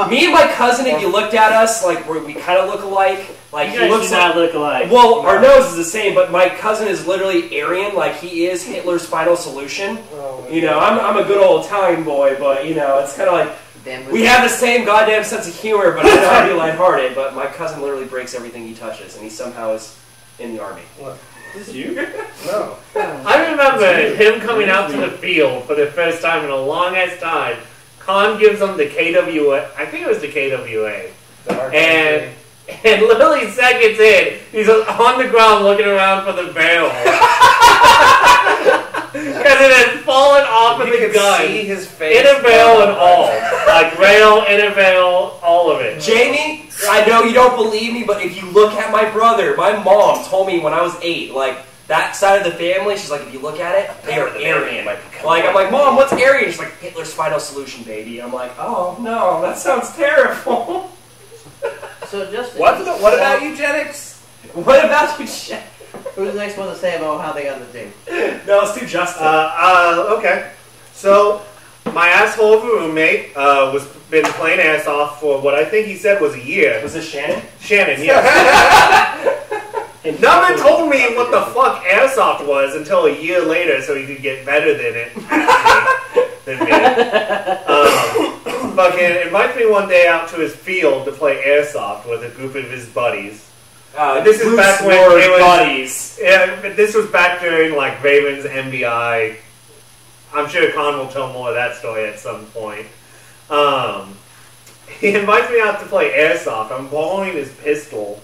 me and my cousin, if you looked at us, like we kind of look alike. Like you guys do not look alike. Well, our nose is the same, but my cousin is literally Aryan. Like he is Hitler's final solution. I'm a good old Italian boy, but it's kind of like we have the same goddamn sense of humor, but I know how to be lighthearted. But my cousin literally breaks everything he touches, and he somehow is in the army. What? Is you? No. I remember him coming out to the field for the first time in a long-ass time. Con gives him the KWA. I think it was the KWA. And literally seconds in, he's on the ground looking around for the barrel. Because it had fallen off of the gun. See his face. Inner barrel and all. Like rail, inner barrel, all of it. Jamie, I know you don't believe me, but if you look at my brother, my mom told me when I was 8, like, that side of the family, she's like, if you look at it, they are Aryan. Like, I'm like, Mom, what's Aryan? She's like, Hitler's final solution, baby. I'm like, oh, no, that sounds terrible. So just what about eugenics? What about eugenics? Who's the next one to say about how they got the team? No, let's do Justin. Okay. So, my asshole of a roommate was been playing airsoft for what I think he said was a year. Was this Shannon? Shannon, yeah. No one told me what the fuck airsoft was until a year later, so he could get better than it. Than me. Fucking invites me one day out to his field to play airsoft with a group of his buddies. This is back when it was buddies. Yeah, but this was back during like Ravens MBI. I'm sure Con will tell more of that story at some point. He invites me out to play airsoft. I'm borrowing his pistol,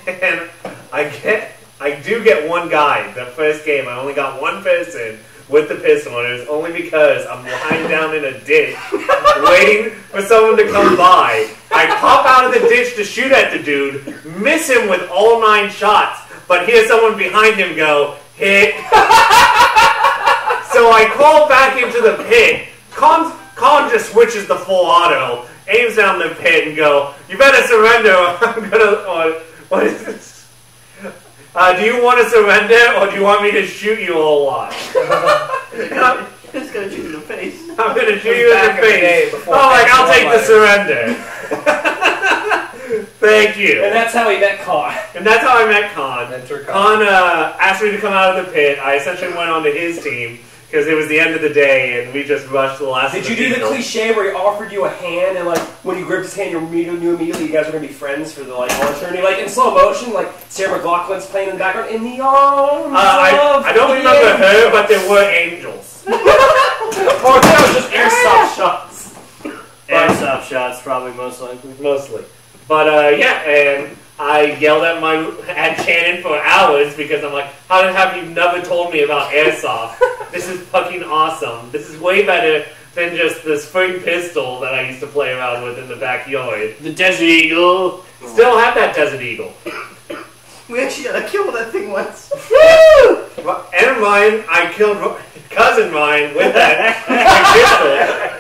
and I do get one guy. The first game, I only got one person with the pistol, and it was only because I'm lying down in a ditch, waiting for someone to come by. I pop out of the ditch to shoot at the dude, miss him with all 9 shots, but hear someone behind him go, hit. So I crawl back into the pit. Con just switches the full auto, aims down the pit and go, you better surrender or I'm gonna, what is this? Do you want to surrender or do you want me to shoot you a whole lot? I'm just gonna shoot you in the face. I'm gonna shoot you in the face. I'll take the surrender. Thank you. And that's how he met Con. And that's how I met Con. Con asked me to come out of the pit. I essentially went onto his team because it was the end of the day and we just rushed the last. Did you do the cliche where he offered you a hand and like when you gripped his hand, you knew immediately you guys were gonna be friends for the like whole eternity? Like in slow motion, like Sarah McLachlan's playing in the background in the arms. I don't remember her, but there were angels. Or that was just airsoft shots. Airsoft shots, probably most likely. Mostly. But yeah, and I yelled at Shannon for hours because I'm like, how have you never told me about airsoft? This is fucking awesome. This is way better than just the spring pistol that I used to play around with in the backyard. The Desert Eagle. Still have that Desert Eagle. We actually got to kill that thing once. Woo! And mine, I killed cousin mine with that pistol.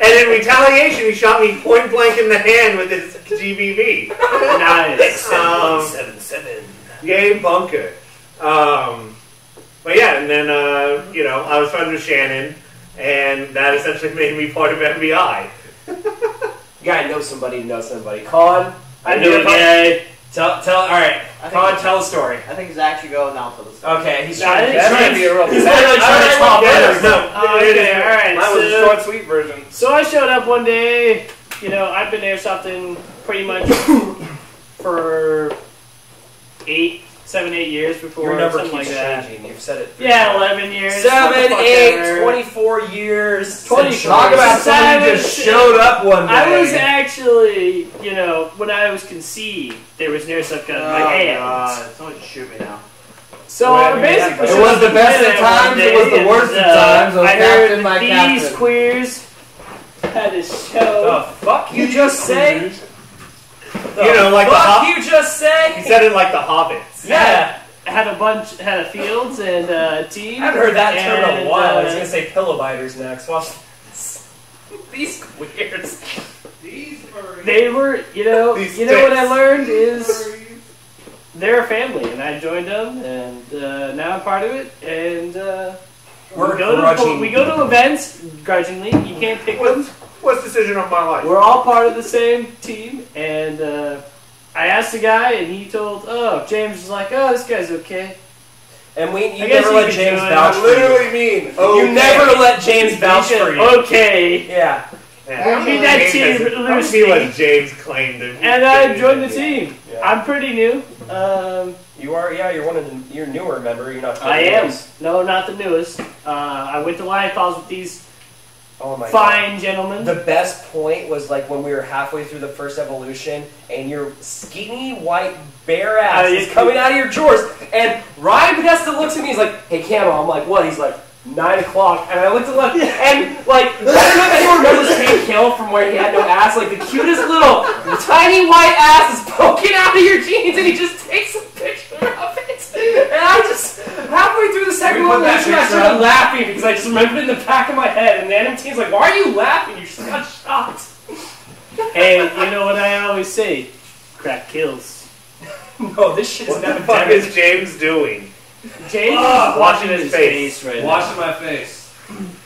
And in retaliation, he shot me point blank in the hand with his GBV. Nice. 777. Yay, bunker. But yeah, and then, I was friends with Shannon, and that essentially made me part of FBI. You gotta know somebody to know somebody. Con, I knew a guy. Alright, Con, tell a story. I think Zach should go now for this. Okay, he's No, trying that's to gonna be a real. He's literally trying to top others. Okay, alright. Mine was a short, sweet version. So I showed up one day, I've been airsofting pretty much for 7, 8 years before, Your number something keeps like that. changing. You've said it. Yeah, 11 years. 7, what the fuck 8, ever. 24 years. 20. Talk about someone who just showed up one day. I was actually, when I was conceived, there was an airsoft gun in my hand. God, someone should shoot me now. So basically, It was the best of times, it was the worst of times. I Captain, heard my these captain. queers had a show. The fuck you just say? Like the Fuck you just say? He said it like the Hobbits. Yeah. Had a fields and a team. I haven't heard that term in and, a while. I was gonna say pillow biters next. Watch this. These queers. They were, These what I sticks. learned is they're a family, and I joined them, and now I'm part of it. And we go to events grudgingly. You can't pick them. What's decision of my life? We're all part of the same team, and I asked the guy, and he told, James was like, this guy's okay. And you I guess never you let could James do it. vouch I for you. literally mean, You never let James vouch for you. Okay. Yeah. We'll be that team Let's see what James claimed. And I joined the team. Yeah. I'm pretty new. You are, you're newer, remember? You're not. I am. No, not the newest. I went to live calls with these Oh my fine God. gentlemen. The best point was like when we were halfway through the first evolution, and your skinny white bare ass is coming out of your drawers, and Ryan Podesta looks at me. He's like, "Hey, Camo." I'm like, "What?" He's like, 9 o'clock, and I looked at left, and like, I don't know if anyone remembers Hank Hill from where he had no ass. Like the cutest little tiny white ass is poking out of your jeans, and he just takes a picture of it. And I just halfway through the second evolution, I started laughing because I just remembered it in the back of my head, and the enemy team's like, "Why are you laughing? You just got shot." Hey, you know what I always say? Crack kills. No, this shit is What the never fuck dead. is James doing? James washing his face. right now. Washing my face.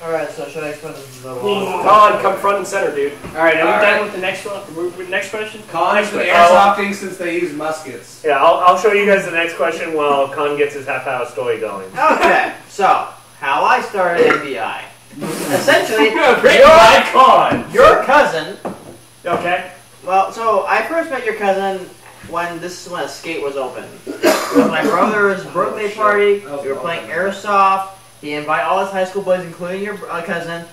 Alright, so should I explain this? Con, come front and center, dude. Alright, are we All done right. with the next one? Next question? Con's been question. airsofting since they use muskets. Yeah, I'll show you guys the next question while Con gets his half-hour story going. Okay, so, how I started NBI. Essentially, your cousin, Okay. well, so I first met your cousin when a skate was open. It was my brother's birthday party, we were playing airsoft, he invited all his high school buddies, including your cousin.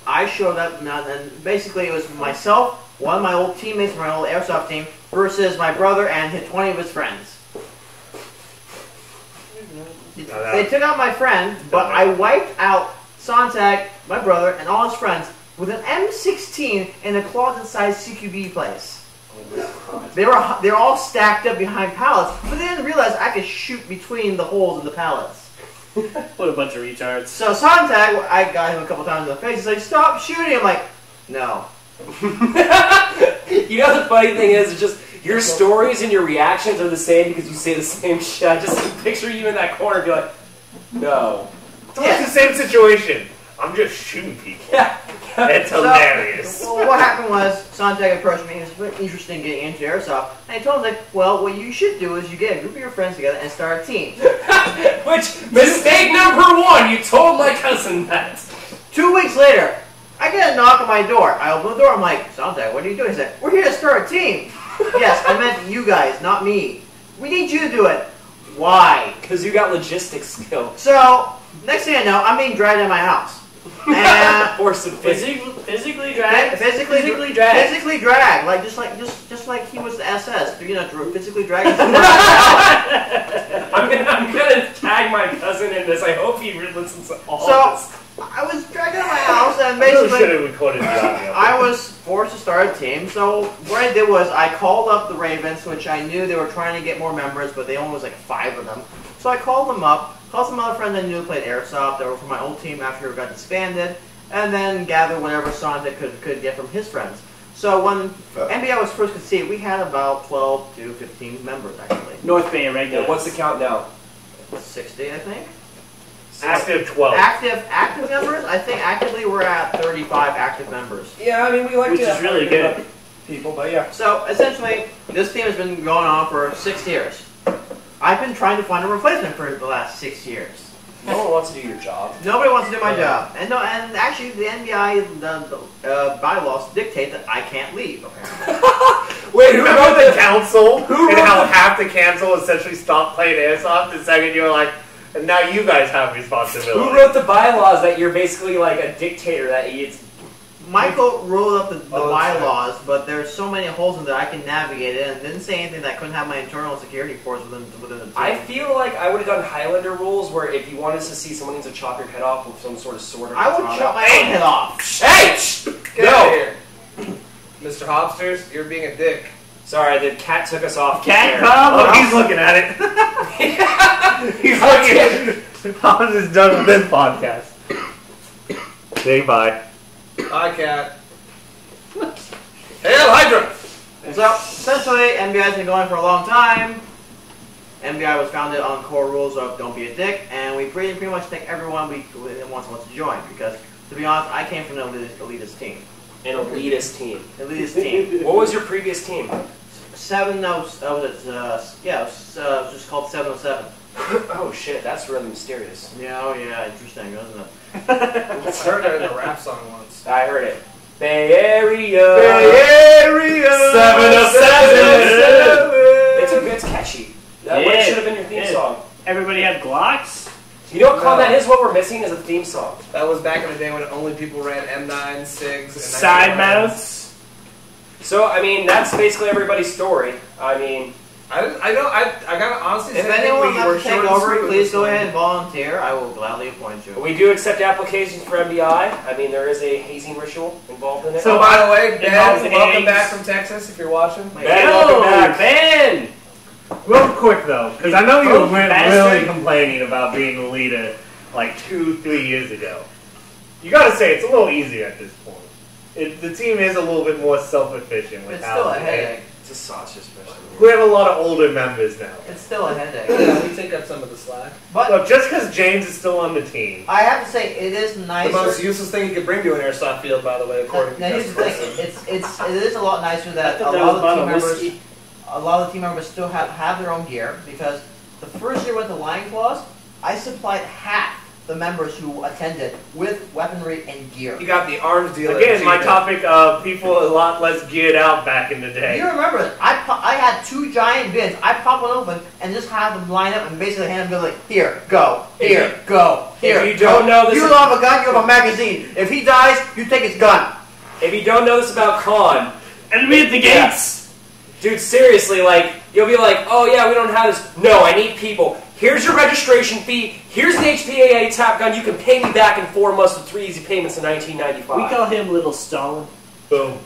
I showed up, and basically it was myself, one of my old teammates from my old airsoft team, versus my brother and 20 of his friends. They took out my friend, but I wiped out Sontag, my brother, and all his friends with an M16 in a closet-sized CQB place. They were all stacked up behind pallets, but they didn't realize I could shoot between the holes in the pallets. What a bunch of retards. So Sontag, I got him a couple times in the face. He's like, "Stop shooting!" I'm like, "No." You know the funny thing is, it's just your stories and your reactions are the same because you say the same shit. I just picture you in that corner and be like, no. It's the same situation. I'm just shooting people. Yeah. It's hilarious. Well, what happened was Sontag approached me. He was very interested in getting into airsoft, and I told him, like, "Well, what you should do is you get a group of your friends together and start a team." Which, mistake number one, you told my cousin that. 2 weeks later, I get a knock on my door. I open the door. I'm like, "Sontag, what are you doing?" He said, "We're here to start a team." Yes, I meant you guys, not me. We need you to do it. Why? Because you got logistics skills. So, next thing I know, I'm being dragged out of my house. And Physically dragged. physically dragged, like just like he was the SS. You know, physically dragged. I'm gonna tag my cousin in this. I hope he listens to all of this. I was dragged out of my house, and I really should basically, have recorded the audio. I was forced to start start a team. So what I did was I called up the Ravens, which I knew they were trying to get more members, but they only was like 5 of them. So I called them up, called some other friends I knew played Airsoft that were from my old team after it got disbanded, and then gathered whatever songs I could get from his friends. So when NBI was first conceived, we had about 12 to 15 members actually. North Bay Irregulars. Yeah, what's the count now? 60, I think. Active 12. Active members? I think actively we're at 35 active members. Yeah, I mean, we like Which to is really good. people, but yeah. So essentially, this team has been going on for 6 years. I've been trying to find a replacement for the last 6 years. No one wants to do your job. Nobody wants to do my job, and actually the NBI the bylaws dictate that I can't leave. Apparently. Wait, who wrote the council? And how half the council essentially stopped playing Airsoft the second you were like, and now you guys have responsibility. Who wrote the bylaws that you're basically like a dictator that it's... Michael wrote up the bylaws, but there's so many holes in that I can navigate it, and didn't say anything that I couldn't have my internal security force within the team. I feel like I would have done Highlander rules where if you wanted to see someone needs to chop your head off with some sort of sword or I would katana. chop my own head off. Hey! Get out of here. Mr. Hobsters, you're being a dick. Sorry, the cat took us off. Cat the come? Oh, he's looking at it. He's looking at it. Hans is done with this podcast. Say bye. Hi, cat. Hail Hydra! So, essentially, NBI has been going for a long time. NBI was founded on core rules of don't be a dick, and we pretty much take everyone we wants to join, because, to be honest, I came from an elitist team. An elitist team. Elitist team. What was your previous team? 7, no, it was just called 707. Oh shit, that's really mysterious. Yeah, oh yeah, interesting, isn't it? I heard that in a rap song once. I heard it. Bay Area. Bay Area. 707. It's catchy. That Yeah, should have been your theme yeah. song. Everybody had Glocks? You know what, Con, that is what we're missing is a theme song. That was back in the day when only people ran M9, SIGs, and Side mounts? So, I mean, that's basically everybody's story. I mean... I gotta honestly If say anyone we wants were to take short and over, sweet with please this go one. ahead and volunteer. I will gladly appoint you. We do accept applications for MBI. I mean, there is a hazing ritual involved in it. So, by the way, Involves Ben, welcome eggs. back from Texas if you're watching. Ben, welcome back. Ben! Real quick though, because I know you were really Bastard. complaining about being the leader like 2-3 years ago. You gotta say it's a little easier at this point. The team is a little bit more self-efficient with It's how still a they- headache. It's a sausage special. We have a lot of older members now. It's still a headache. Yeah, we take up some of the slack. But Look, just because James is still on the team, I have to say, it is The nicer. most useless thing you could bring to an airsoft field, by the way, according to Now, here's the thing. It is a lot nicer I that a thought that lot was of the team about a members, whiskey. a lot of the team members still have their own gear, because the first year with the Lion Claws, I supplied half the members who attended with weaponry and gear. You got the arms dealer. again, my achievement. topic of people a lot less geared out back in the day. You remember it? I had 2 giant bins. I pop one open and just have them line up and basically hand them like, here, go, here, go, here. If you don't know this, You don't have a gun, you have a magazine. If he dies, you take his gun. if you don't know this about Con, Enemy at the gates! dude, seriously, like you'll be like, oh yeah, we don't have this. No, I need people. Here's your registration fee. Here's an HPAA tap gun. You can pay me back in 4 months with 3 easy payments in 1995. We call him Little Stalin. Boom.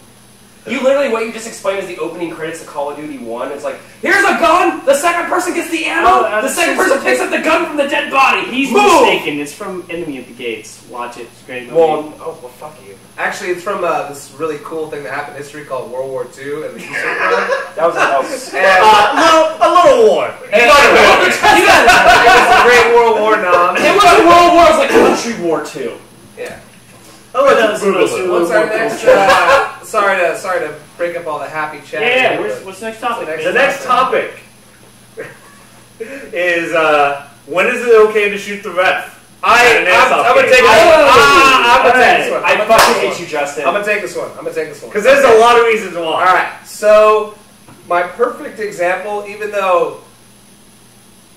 You literally, what you just explained is the opening credits to Call of Duty 1. It's like, here's a gun! The second person gets the ammo! The second person picks up the gun from the dead body! He's Move! mistaken. It's from Enemy at the Gates. Watch it. It's a great movie. Well, fuck you. Actually, it's from this really cool thing that happened in history called World War II and the Eastern Front. That was a house. And A little war. it was a great World War nom. It wasn't World War, it was like Country War 2. Yeah. Oh, that was the most What's our next? Sorry to break up all the happy chat. Yeah, here, but what's the next topic? The next topic is when is it okay to shoot the ref? I'm gonna take this one. I fucking hate you, Justin. I'm gonna take this one. Because there's a lot of reasons why. All right. So my perfect example, even though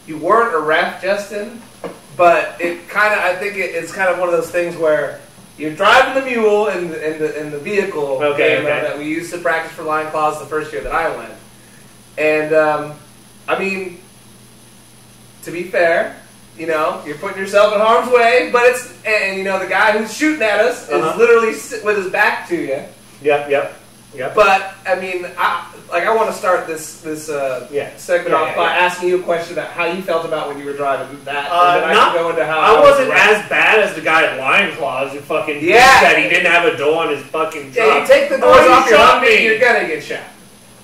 you weren't a ref, Justin, but it kind of, I think it's kind of one of those things where you're driving the mule in the vehicle that we used to practice for Lion Claws the first year that I went. And I mean, to be fair, you know, you're putting yourself in harm's way, but and you know, the guy who's shooting at us is literally sitting with his back to you. Yep. Yep. But I mean, I want to start this segment off by asking you a question about how you felt about when you were driving that, and then I can go into how I wasn't as bad as the guy at Lion Claws who fucking said he didn't have a door on his fucking truck. Yeah, you take the doors off your Humvee, you're gonna get shot.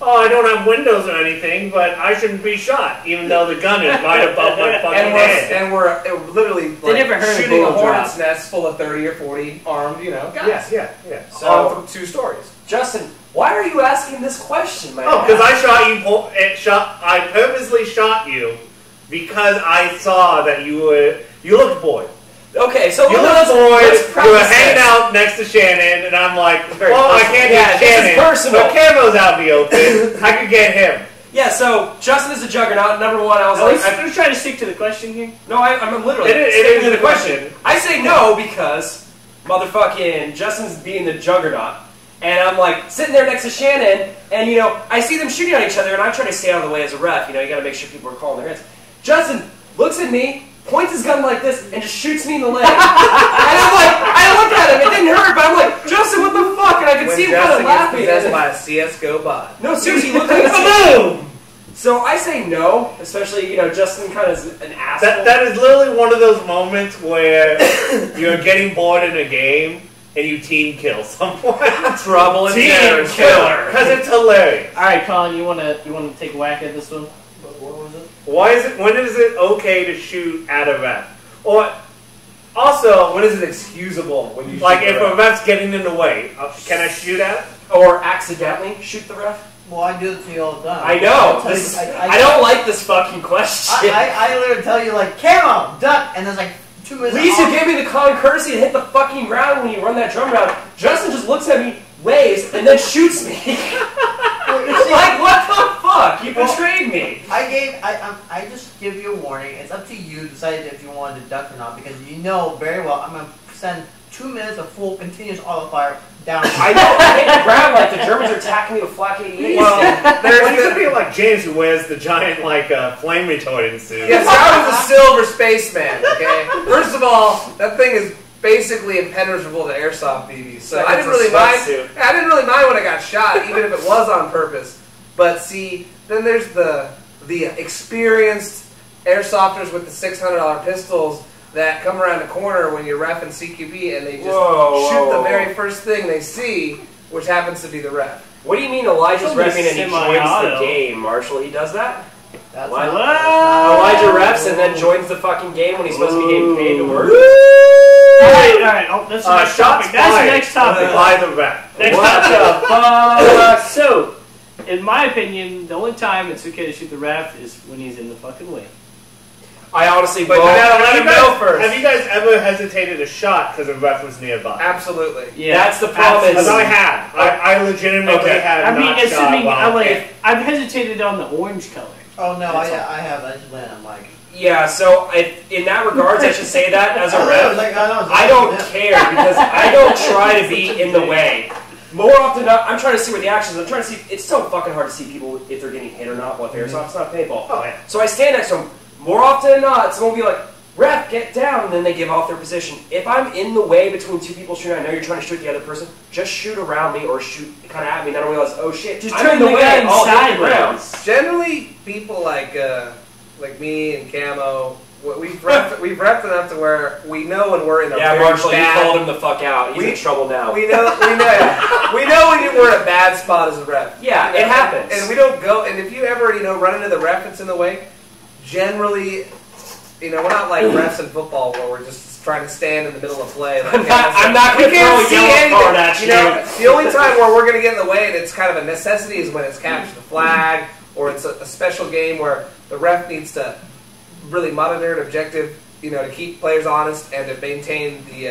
Oh, I don't have windows or anything, but I shouldn't be shot, even though the gun is right above my fucking head. And we're literally shooting a hornet's nest full of 30 or 40 armed, guys. Yeah. So from 2 stories. Justin, why are you asking this question, man? Oh, because I shot you. I purposely shot you because I saw that you looked bored. Okay, so you looked bored. You were hanging out next to Shannon, and I'm like, well, I can't get Shannon. But Camo's out in the open. I could get him. Yeah, so Justin is a juggernaut. Number one, I was I'm just trying to stick to the question here. No, I'm literally sticking to the question. I say no because motherfucking Justin's being the juggernaut. And I'm like sitting there next to Shannon, and I see them shooting at each other, and I'm trying to stay out of the way as a ref. You got to make sure people are calling their hits. Justin looks at me, points his gun like this, and just shoots me in the leg. And I'm like, I look at him, it didn't hurt, but I'm like, Justin, what the fuck? And I could see him kind of laughing. Possessed by a CS:GO bot. No, seriously, he looked like a boom. So I say no, especially Justin kind of is an asshole. That is literally one of those moments where you're getting bored in a game. And you team kill someone. Trouble and team killer. Because it's hilarious. All right, Colin, you want to take a whack at this one? What was it? When is it okay to shoot at a ref? Or also, when is it excusable when you shoot if a ref's getting in the way? Can I shoot at? Or accidentally shoot the ref? Well, I do it to you all the time. I know. I don't like this fucking question. I literally tell you camo, duck, and there's 2 minutes. At least you gave me the common courtesy to hit the fucking ground when you run that drum round. Justin just looks at me, waves, and then shoots me. What the fuck? You betrayed me. I just give you a warning. It's up to you to decide if you want to duck or not, because you know very well I'm going to send 2 minutes of full continuous auto fire down. I know. I hit the ground like the Germans are attacking me with flak 88. Well, there's could be like James who wears the giant flame retardant suit. Yes, I was a silver spaceman. Okay. First of all, that thing is basically impenetrable to airsoft BBs, so I didn't really mind. I didn't really mind when I got shot, even if it was on purpose. But see, then there's the experienced airsofters with the $600 pistols that come around the corner when you're reffing CQB, and they just shoot the very first thing they see, which happens to be the ref. What do you mean Elijah's reffing and he joins the game, Marshall? He does that? Elijah refs and then joins the fucking game when he's supposed to be getting paid to work? Alright. Oh, that's the next topic. That's the next topic. By the ref. Next topic. So, in my opinion, the only time it's okay to shoot the ref is when he's in the fucking way. I honestly but you gotta let him know first. Have you guys ever hesitated a shot because a ref was nearby? Absolutely. Yeah. That's the problem. Because I have. I legitimately have. I've hesitated on the orange color. Oh no, I have. I just landed on Mike. Yeah, so in that regards, I should say that as a ref, I don't care because I don't try to be in the way. More often than not, I'm trying to see where the action is. I'm trying to see. It's so fucking hard to see people if they're getting hit or not. What airsoft, it's not paintball. Oh yeah. So I stand next to them. More often than not, someone will be like, "Ref, get down," and then they give off their position. If I'm in the way between 2 people shooting, I know you're trying to shoot the other person. Just shoot around me or shoot kind of at me. Then I realize, oh shit, just I'm turn in the the way. gun I'll hit the ground. Generally, people like me and Camo, we've repped enough to where we know when we're in a very Marshall, bad, you called him the fuck out. He's in trouble now. We know when we're in a bad spot as a ref. Yeah, it happens. And we don't go. And if you ever run into the ref that's in the way, generally, we're not like refs in football where we're just trying to stand in the middle of play. Like, I'm not going to throw a yellow card at you. The only time where we're going to get in the way and it's kind of a necessity is when it's capture the flag or it's a special game where the ref needs to really monitor an objective, to keep players honest and to maintain the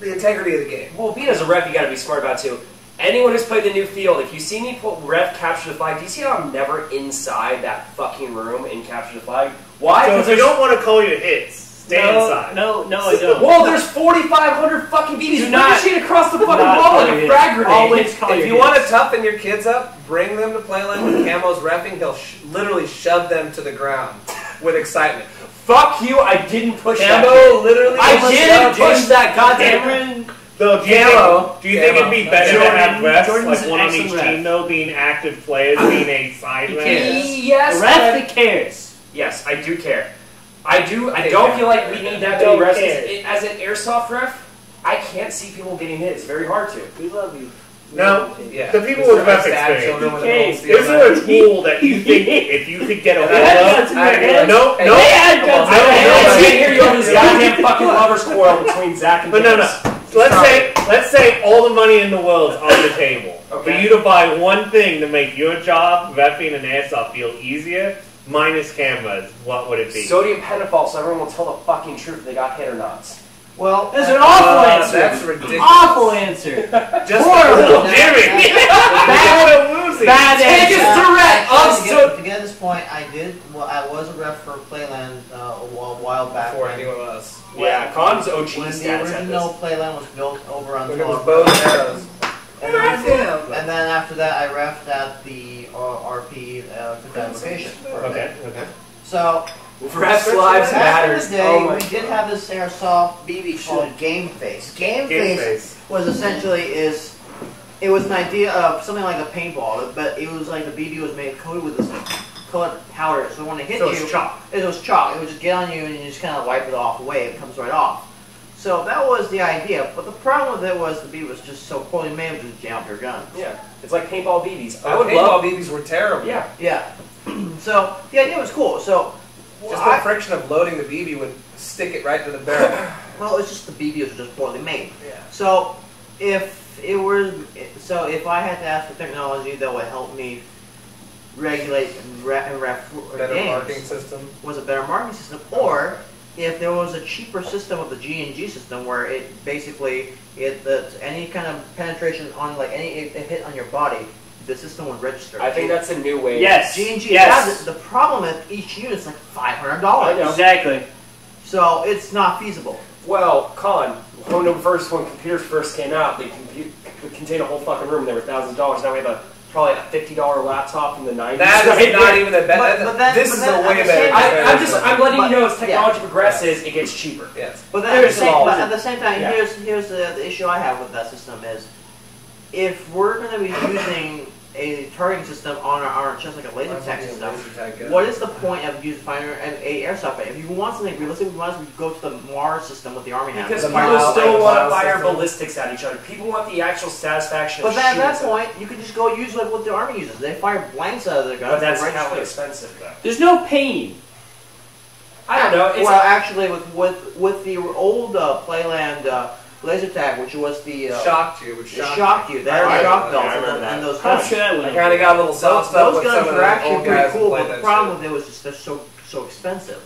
integrity of the game. Well, being as a ref, you got to be smart about it too. Anyone who's played the new field, if you see me put ref capture the flag, do you see how I'm never inside that fucking room in capture the flag? Why? So if you don't want to call your hits, stay inside. No, I don't. Well, there's 4,500 fucking BBs ricocheting across the fucking ball like a frag grenade. Always call if you want to toughen your kids up, bring them to Playland with Camo's reffing. He'll literally shove them to the ground with excitement. Fuck you! I didn't push that. Camo literally. I didn't push that goddamn. Though, do you think it'd be better to have refs, Jordan's like one on an each excellent team, though, being active players, being a sideman? Yes, A ref that cares. Yes, I do care. I don't feel like we need that many refs. As an airsoft ref, I can't see people getting hit. It's very hard to. We love you. No, Yeah. the people with ref experience. Is there a tool that you think if you could get a hold of? No. I can't hear you on this goddamn fucking lover's quarrel between Zach and But no. Let's say all the money in the world's on the table. Okay. For you to buy one thing to make your job, reffing an airsoft, feel easier, minus cameras, what would it be? Sodium pentothal, so everyone will tell the fucking truth if they got hit or not. Well, That's an awful answer. That's ridiculous. Awful answer. Just Horrible. Jimmy! Bad answer. To get to this point, I was a ref for Playland a while back. Before anyone else. Yeah, Con's OG When stats the at original this. Playland was built over on Look at top. those bows and arrows. And then after that, I refed at the RP that location. Okay. So, Refs' lives back in matters. the day, Oh my we did have this airsoft BB called Game Face. Game Face was essentially it was an idea of something like a paintball, but it was like the BB was made coated with this colored powder. So when it hit So you, it's chalk. It was chalk. It would just get on you and you just kind of wipe it off away. It comes right off. So that was the idea. But the problem with it was the BB was just so poorly made, it would just jam up your gun. Yeah, it's like paintball BBs. I I would would love. paintball BBs were terrible. Yeah. Yeah. So the idea was cool. So Just the friction of loading the BB would stick it right to the barrel. well, it's just the BBs were just poorly made. Yeah. So if I had to ask for technology that would help me regulate and ref Better games, marking system. was a better marking system, or if there was a cheaper system of the G&G system where it basically any kind of penetration on like any hit on your body, the system would register. I think that's a new way. Yes. G&G. Yes. The problem with each unit is like $500. I know. Exactly. So it's not feasible. Well, Con, when computers first came out, they could contain a whole fucking room. They were $1,000. Now we have probably a $50 laptop from the 90s. That is not even the best. This is a way better. I'm letting you know as technology progresses, it gets cheaper. Yes. But then at the same time, Yeah. here's the issue I have with that system is, if we're going to be using a targeting system on our just like a laser tag system, what is the point of finding a airsoft bay? If you want something realistic, we might as well go to the Mars system with the Army has. Because The people mile- still like want to mile fire system. ballistics at each other. People want the actual satisfaction But of then at shooting that something. point, you could just go use like what the Army uses. They fire blanks out of their guns. But that's right hella to expensive, though. There's no pain. I don't know. It's well, actually, with the old Playland laser tag, which was the Shocked you. Which shocked you. They I had remember shock that. belts I remember and that. those I'm guns. sure that I would kind of got a little soft up Those with some guns of were the actually old pretty guys cool, who played but the that problem shit. with it was just they're so expensive.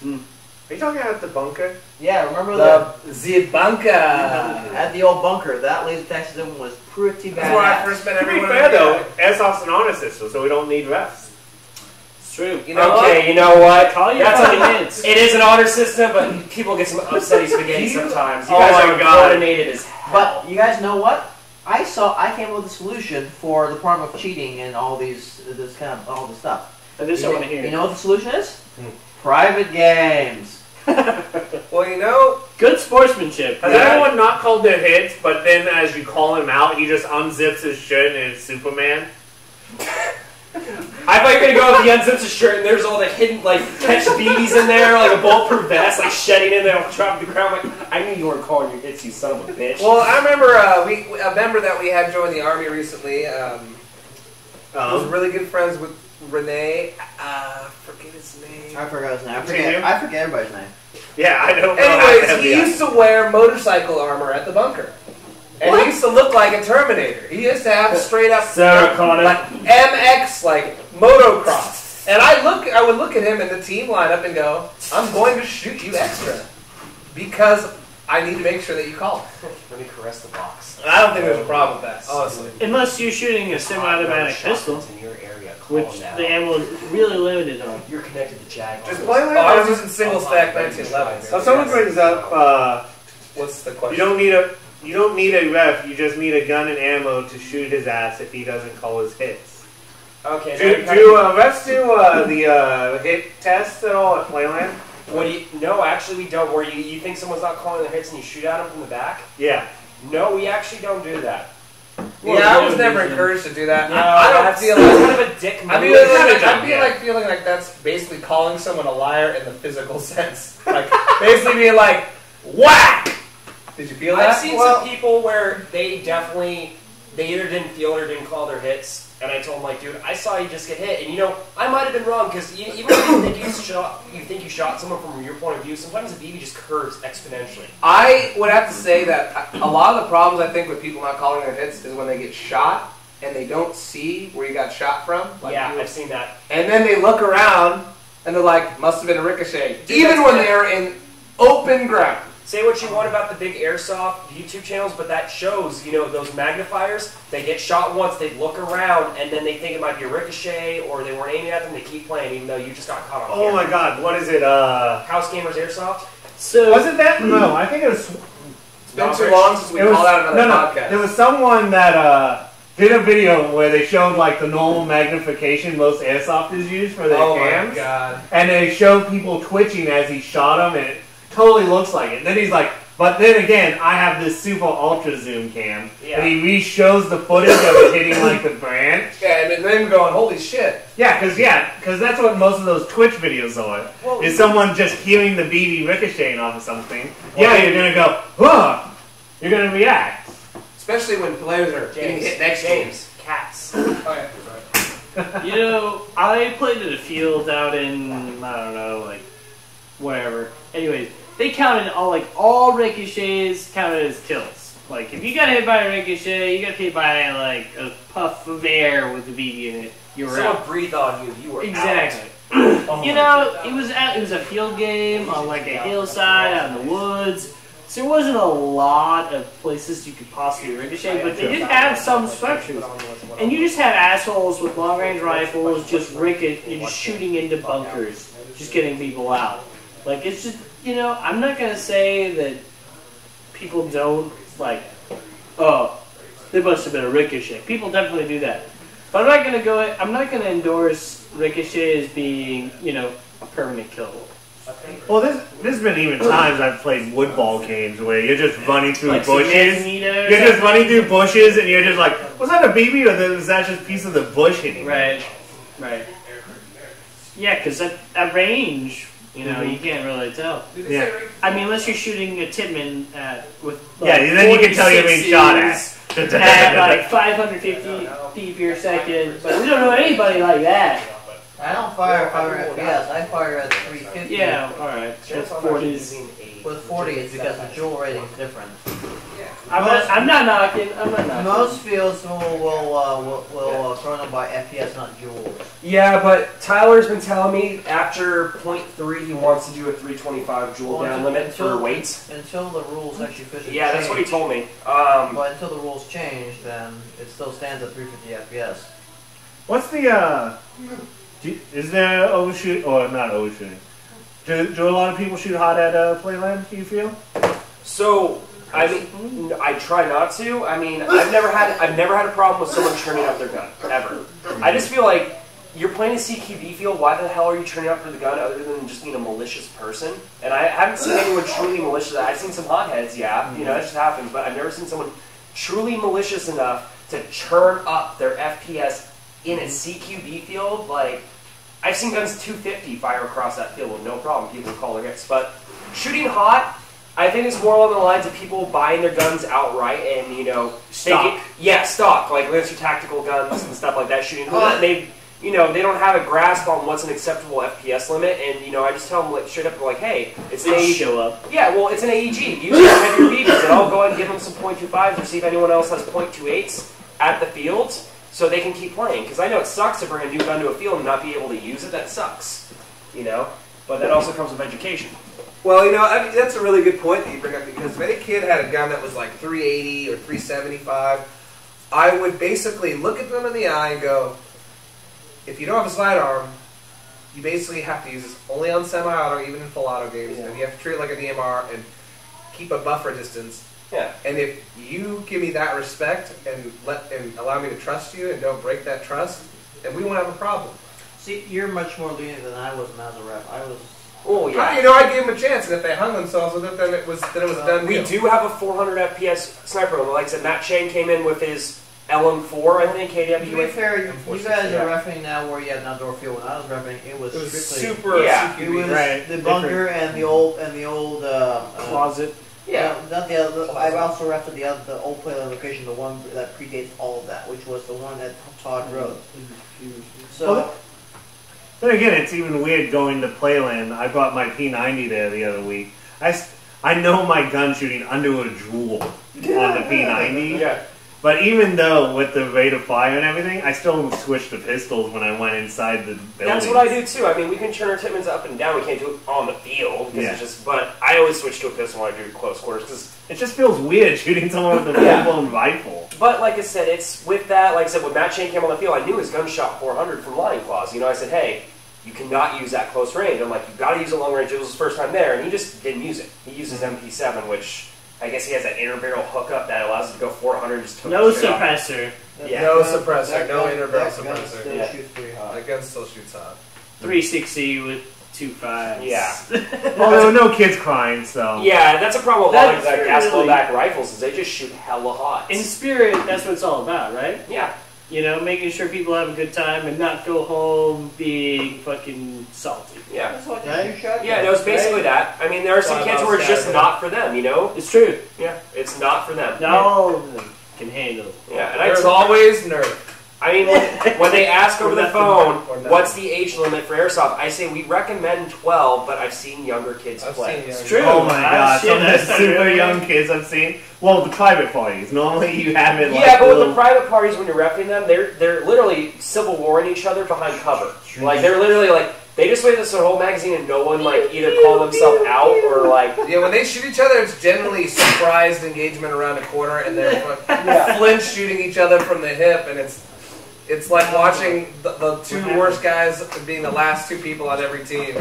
Are you talking about the bunker? Yeah, remember The bunker. at the old bunker, that laser tag system was pretty bad. That's where I first met To be everyone. fair, though, airsoft's an honor system, so we don't need refs. It's true. You know okay, you know what? Call your That's fucking a, hits. it is an honor system, but people get some upsetty spaghetti sometimes. You Oh guys my are God. coordinated as hell. But you guys know what? I came up with a solution for the problem of cheating and all this stuff. And this I want to hear. You know what the solution is? Private games. Well, you know, Good sportsmanship. Has anyone not called their hits, but then as you call him out, he just unzips his shirt and it's Superman? I thought you were gonna go with the unzips his shirt and there's all the hidden like catch BBs in there, like a bulletproof vest, like shedding in there, dropping to the ground. Like I knew you weren't calling your hits, you son of a bitch. well, I remember a member that we had join the army recently. Was really good friends with Renee. Forget his name. I forgot his name. Continue. I forget everybody's name. Yeah, I don't know. how to Anyways, have he the- used to wear motorcycle armor at the bunker. And he used to look like a Terminator. He used to have straight up Sarah Connor. like MX, like motocross. And I would look at him in the team lineup and go, I'm going to shoot you extra. Because I need to make sure that you call it. Let me caress the box. And I don't think there's a problem with that, honestly. Unless you're shooting a semi-automatic pistol, in your area. Call which now. the ammo is really limited on. You're connected to Jag. Just Oh, Playland I was has- using single stack 1911. So someone brings up, What's the question? you don't need a ref, you just need a gun and ammo to shoot his ass if he doesn't call his hits. Okay. Do refs do the hit tests at all at Playland? What do you? No, actually, we don't. Where you think someone's not calling their hits and you shoot at them from the back? Yeah. No, we actually don't do that. Yeah, I was never encouraged to do that. No, I don't feel that's like... kind of a dick move. I feel like that's basically calling someone a liar in the physical sense. Like, basically being like, whack! Did you feel that? I've seen some people where they either didn't feel it or didn't call their hits, and I told them, like, dude, I saw you just get hit, and you know, I might have been wrong, because even if you think you shot someone from your point of view, sometimes the BB just curves exponentially. I would have to say that a lot of the problems I think with people not calling their hits is when they get shot and they don't see where you got shot from. Like yeah, I've seen that. And then they look around and they're like, must have been a ricochet. Even when they're in open ground. Say what you want about the big airsoft YouTube channels, but that shows, you know, those magnifiers, they get shot once, they look around, and then they think it might be a ricochet, or they weren't aiming at them, they keep playing, even though you just got caught on camera. Oh my god, what is it? House Gamers Airsoft? So Was it that? No, I think it was... It's been too long since we called out another podcast. There was someone that did a video where they showed like the normal magnification most airsofters use for their cams. My god. And they showed people twitching as he shot them, and it totally looks like it. And then he's like, but then again, I have this super ultra zoom cam. Yeah. And he re-shows the footage of it hitting like the branch. Yeah, and then going, holy shit. Yeah, because that's what most of those Twitch videos are. Well, is someone just hearing the BB ricocheting off of something. Yeah, you're going to go, huh! You're going to react. Especially when players are getting hit next to you. Cats. Okay. You know, I played at a field out in, I don't know, like, whatever. Anyways, they counted all ricochets counted as kills. Like, if you got hit by a ricochet, you got hit by, like, a puff of air with the BB in it, you were Someone out. breathed on you, you were Exactly. out. You know, it was a field game on, like, a hillside out in the woods. So there wasn't a lot of places you could possibly ricochet, but they did have some structures. And you just have assholes with long-range rifles just shooting into bunkers, just getting people out. Like, it's just, you know, I'm not going to say that people don't, like, oh, there must have been a ricochet. People definitely do that. But I'm not going to endorse ricochet as being, you know, a permanent kill. Well, there's been even times I've played wood ball games where you're just running through Like bushes. You're just running through bushes and you're just like, was that a BB or was that just a piece of the bush hitting me? Right. Yeah, because at range, you know, you can't really tell. Yeah. I mean, unless you're shooting a Tidman with Yeah, then you can tell you're being shot at. at like 550 feet per second, but we don't know anybody like that. I don't fire 500 FPS. I fire at 350. Yeah, all right. That's 40s. With 40, it's because the joule rating is different. I'm not knocking. Most fields will run them by FPS, not joules. Yeah, but Tyler's been telling me after 0.3 he wants to do a 325 joule down limit for weights. Until the rules actually physically Yeah, that's what he told me. But until the rules change, then it still stands at 350 FPS. What's the, is there overshoot, or not overshooting? Do a lot of people shoot hot at Playland, do you feel? So, I mean, I try not to. I mean, I've never had a problem with someone turning up their gun, ever. I just feel like, you're playing a CQB field, why the hell are you turning up for the gun other than just being a malicious person? And I haven't seen anyone truly malicious. I've seen some hotheads, yeah, you know, that just happens, but I've never seen someone truly malicious enough to turn up their FPS in a CQB field. Like, I've seen guns 250 fire across that field with no problem. People call their hits. But shooting hot, I think it's more along the lines of people buying their guns outright and, you know, Stock. Stock, like Lancer tactical guns and stuff like that. Shooting, they don't have a grasp on what's an acceptable FPS limit, and, you know, I just tell them, like, straight up, like, hey, it's an AEG. Show up. Yeah, well, it's an AEG. Use your heavier BBs, and I'll go ahead and give them some .25s or see if anyone else has .28s at the fields, so they can keep playing. Because I know it sucks to bring a new gun to a field and not be able to use it. That sucks, you know? But that also comes with education. Well, you know, I mean, that's a really good point that you bring up, because if any kid had a gun that was like 380 or 375, I would basically look at them in the eye and go, if you don't have a sidearm, you basically have to use this only on semi-auto, even in full auto games, and you have to treat it like a DMR and keep a buffer distance. Yeah. And if you give me that respect and allow me to trust you and don't break that trust, then we won't have a problem. See, you're much more lenient than I was when I was a rep. I was Oh yeah. You know, I gave them a chance, and if they hung themselves with it, then it was a done We deal. do have a 400 FPS sniper rifle. Like I said, Matt Shane came in with his LM4, I think, To be KWA. fair, you guys Yeah. are refereeing now where you have an outdoor field. When I was refereeing, it was strictly super. Yeah. it was Right. the bunker and the old Closet. Yeah, not the other. I've also referenced the old player location, the one that predates all of that, which was the one at Todd Road. So. Well, then again, it's even weird going to Playland. I brought my P90 there the other week. I know my gun shooting under a jewel on the P90. Yeah. But even though with the rate of fire and everything, I still switched to pistols when I went inside the building. That's what I do too. I mean, we can turn our Tippmans up and down. We can't do it on the field because it's just. But I always switch to a pistol when I do close quarters because It just feels weird shooting someone with a full-blown rifle. But like I said, it's with that. Like I said, when Matt Shane came on the field, I knew his gun shot 400 from Lion Claws. You know, I said, hey, you cannot use that close range. I'm like, you got to use it long range. It was his first time there, and he just didn't use it. He used his MP7, which I guess he has that inner barrel hookup that allows it to go 400 and just took No the shit off. suppressor. Yeah. No suppressor, no inner barrel that gun suppressor. still Yeah. shoots pretty hot. That gun still shoots hot. 360 with 2.5. Yeah. Well, there were no kids crying, so... Yeah, that's a problem with a lot of That's gas really- blowback rifles is they just shoot hella hot. In spirit, that's what it's all about, right? Yeah. You know, making sure people have a good time and not go home being fucking salty. Yeah. That's what you shot. Yeah, no, it's basically that. I mean, there are some kids where it's just not for them, you know? It's true. Yeah, it's not for them. Not all of them can handle it. Yeah, and There's always Nerf. I mean, when they ask over the nothing. phone, Or nothing. what's the age limit for airsoft? I say we recommend 12, but I've seen younger kids I've play. seen It's young- true. Oh my god, Shit, some of the that's super really- young kids I've seen. Well, the private parties. Normally you have it like Yeah, but with little- the private parties, when you're repping them, they're literally civil warring each other behind cover. Like, they're literally like, they just wait this whole magazine and no one, like, either call themselves out or, like... Yeah, when they shoot each other, it's generally surprised engagement around a corner, and they're flinch shooting each other from the hip, and it's like watching the two worst guys being the last two people on every team.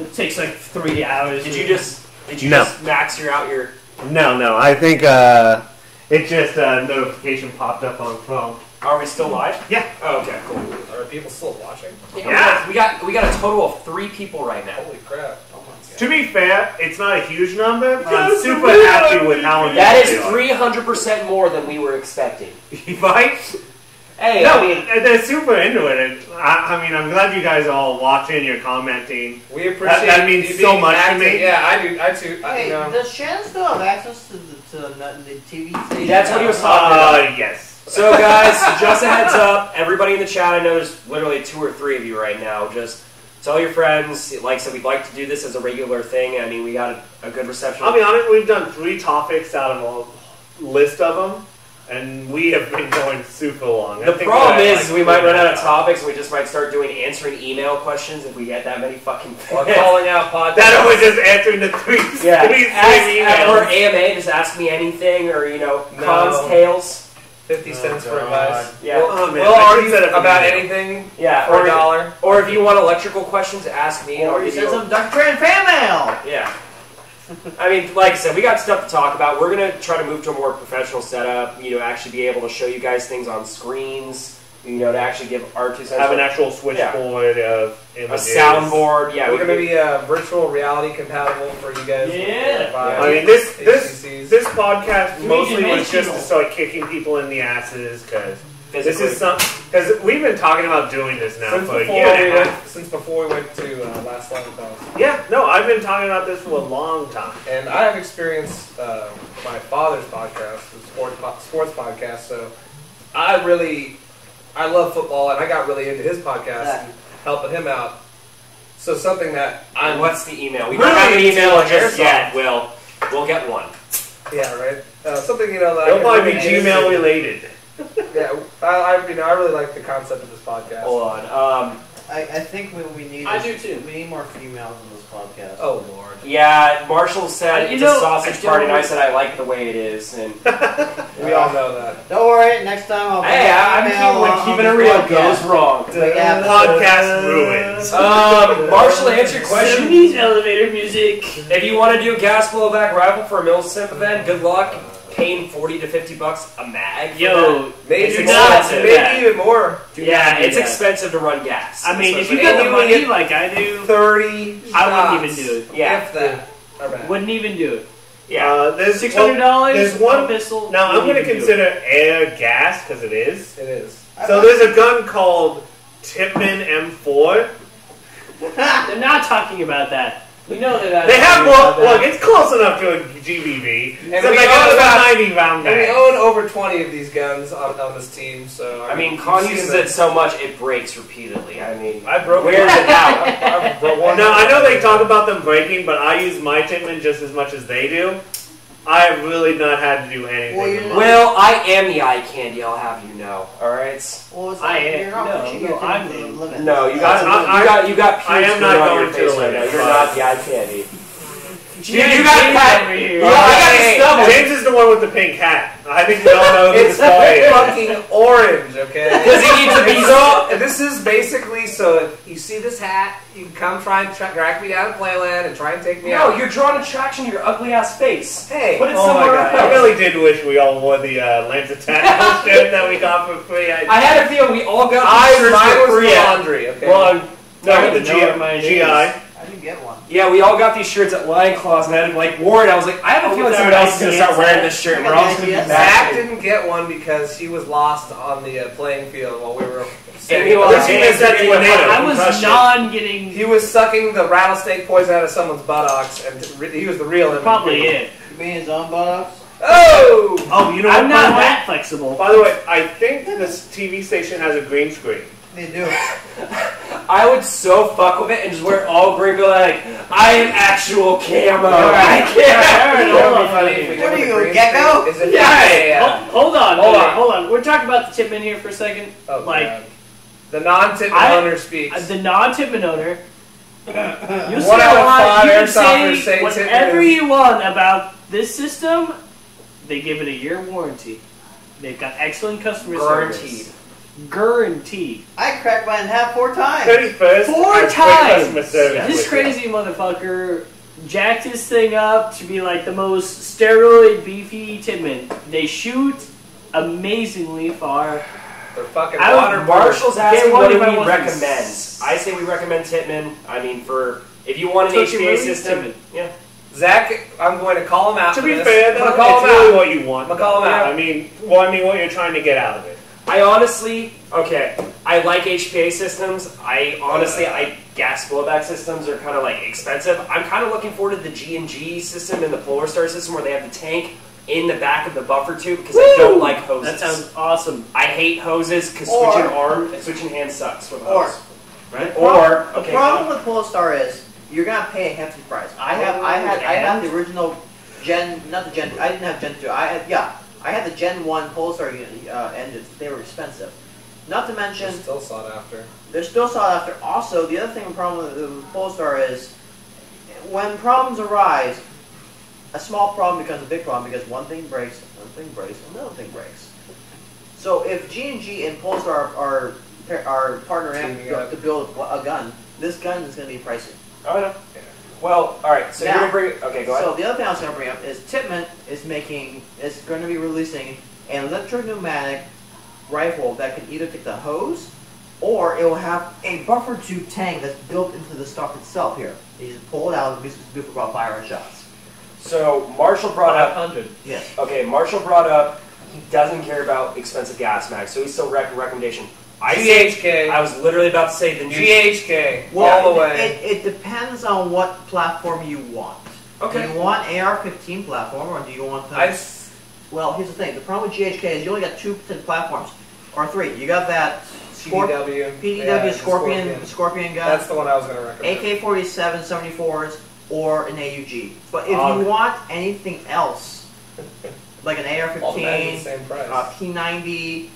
It takes like 3 hours. Did you just No. max out your... No, I think it just notification popped up on phone. Are we still live? Yeah. Oh, okay, cool. Are people still watching? Yeah. We got a total of 3 people right now. Holy crap. To be fair, it's not a huge number, but I'm super happy with how involved That they is are. 300% more than we were expecting. Right? Hey, No, I mean... they're super into it. I mean, I'm glad you guys are all watching, you're commenting. We appreciate That means you so being much to active. me. Yeah, I do. I too. Hey, You know. does Shannon still have access to the TV station? That's what he was talking about. Yes. So, guys, just a heads up, everybody in the chat, I know there's literally 2 or 3 of you right now, just tell your friends. Like I said, we'd like to do this as a regular thing. I mean, we got a good reception. I'll be honest, we've done 3 topics out of a list of them, and we have been going super long. The problem is we might run out of topics, and we just might start doing answering email questions if we get that many fucking Or calling out podcasts. That was just answering the 3 Yeah, or emails. AMA, just ask me anything, or, you know, No. cons, tails. 50 cents for God. advice. Yeah. Oh, man, We'll I argue should set up about an email. anything Yeah, for $1. Or if you want electrical questions, ask me, and I'll Or you give you send some Dr. Trey fan mail. Yeah. I mean, like I said, we got stuff to talk about. We're going to try to move to a more professional setup, you know, actually be able to show you guys things on screens, you know, to actually give our 2 cents. Have an actual switchboard of a images. soundboard. Yeah, We're going to could- be virtual reality compatible for you guys. Yeah. I mean, this HCCs. this podcast We mostly can was make just to people. start kicking people in the asses, because this physically. is because we've been talking about doing this now Since for a before, year and a half. since before we went to last live with us. Yeah, no, I've been talking about this for a long time. And I have experienced my father's podcast, the sports podcast, so I love football, and I got really into his podcast and helping him out. So something that And I'm... what's the email? We Really don't have an email into just airsoft. yet. We'll get one. Yeah, right? Something, you know, that I It'll can probably be really get Gmail into. related. Yeah, I really like the concept of this podcast. Hold on. I think what we need I is, do too. we need more females in this podcast. Oh, Lord. Yeah, Marshall said You it's know, a sausage I don't- party, and I said I like the way it is. And We all know that. Don't worry, next time I'll hey, I'm keeping it real. Goes wrong. Yeah, Podcast ruins. Marshall, to answer your question. 70s elevator music. If you want to do a gas blowback rifle for a Milsim event, good luck. paying $40 to $50 a mag. For Yo, that. Maybe It's not. expensive. Maybe even more. Yeah, do it's that. expensive to run gas. I mean, if especially- you got the And money you get like I do, 30 I wouldn't shots, even do it. Yeah. If that. Are bad. Wouldn't even do it. Yeah. There's $600. There's one pistol. Now I'm wouldn't going to even do it. consider air gas because it is. It is. So there's a gun called Tipman M4. They're not talking about that. We know that. They have look, it's close enough to a GBV. And So we they own got about- about 90 round And we bags. own over 20 of these guns on this team, so... I mean, you've Con seen uses them. it so much it breaks repeatedly. I mean, I broke wears it out. I broke one. Now I know they talk about them breaking, but I use my Tipman just as much as they do. I have really not had to do anything. Well, with you mine. Well, I am the eye candy. I'll have you know. All right. Well, it's I like, am- you're not no, pushing no, your I'm thing to the- the limit. No, you got you got I pubes am not growing on going your to face the right now. limit, You're but- not the eye candy. You You got cut. over here. I got the stubble. James is the one with the pink hat. I think we all know who It's this guy is. fucking orange, okay? Because he needs to be So, this is basically, so if you see this hat, you can come try and track me down to Playland and try and take me No, out. you're drawing attraction to your ugly ass face. Hey, Put it Oh my somewhere god! else. I really did wish we all wore the Lance Attack shirt that we got for free. I had a feeling we all got these shirts mine for was free. laundry, okay? Well, I got the know what mine GI. is. I didn't get one. yeah, we all got these shirts at Lion Claws, and I had like worn it. I was like, I have a feeling someone else is gonna start wearing this shirt. And we're all just gonna be Zach back. Zach didn't get one because he was lost on the playing field while we were And standing he was- around. He missed that tornado. I was Concussion. getting He was sucking the rattlesnake poison out of someone's buttocks, and he was the real MVP. probably it. You mean his own buttocks? Oh! Oh, you know I'm what? not by the way? that flexible. By the way, I think this TV station has a green screen. They do. I would so fuck with it and just wear all green, be like, I am actual camo. I can't. Hold on, Funny if we What go are to you, green gecko? screen. Is it Yeah. Hold on, Hold wait, on. hold on. We're talking about the Tipman here for a second. Oh, like God. The non-tip I- owner speaks. the non-Tipman owner. You say One out a of lot. five You can airsofters say say Tipman whatever is- you want about this system. They give it a year warranty. They've got excellent customer Guaranteed. service. Guaranteed. I cracked mine in half 4 times. 31st. Four has great times. customer service This with crazy motherfucker jacked his thing up to be like the most steroid beefy Tipman. They shoot amazingly far. They're fucking I would- waterproof. Marshall's asking Get one what do if I we wasn't recommend. I say we recommend Tipman. I mean, for if you want an So it's HPA really system, Tipman. yeah. Zach, I'm going to call him out To for be this. fair, I'm though, gonna call it's him really out. what you want. I'm gonna call him out. I mean, what you're trying to get out of it. I honestly, okay, I like HPA systems. I gas blowback systems are kind of like expensive. I'm kind of looking forward to the G&G system and the Polar Star system where they have the tank in the back of the buffer tube because I don't like hoses. That sounds awesome. I hate hoses because Or- switching hand sucks with a Or- hose. Right? The Or, The okay, problem with Polestar is you're gonna pay a hefty price. I had the original Gen, not the Gen. I didn't have Gen 2. I had the Gen 1 Polestar engines. They were expensive. Not to mention, They're still sought after. they're still sought after. Also, the other thing, the problem with the Polestar is when problems arise, a small problem becomes a big problem because one thing breaks, another thing breaks. So if G&G and Polestar are partnering Teaming up. to build a gun, this gun is going to be pricey. Oh, no. Well, all right. So Now- you're gonna bring. Okay, go ahead. So the other thing I was going to bring up is Tipman is going to be releasing an electro-pneumatic rifle that can either take the hose or it will have a buffer tube tank that's built into the stock itself here. You just pull it out and it's good for about 500 shots. So Marshall brought up. 500. Yes. Okay, Marshall brought up. He doesn't care about expensive gas mags, so he's still recommendation. I GHK. was literally about to say the new. GHK. Well, all the way. It depends on what platform you want. Okay. Do you want AR-15 platform or do you want the... Well, here's the thing. The problem with GHK is you only got 2 platforms. Or 3. You got that PDW. PDW Yeah, the Scorpion gun. That's the one I was going to recommend. AK-47, 74s, or an AUG. But if Um, you want anything else, like an All the mags AR-15, the same price. P90,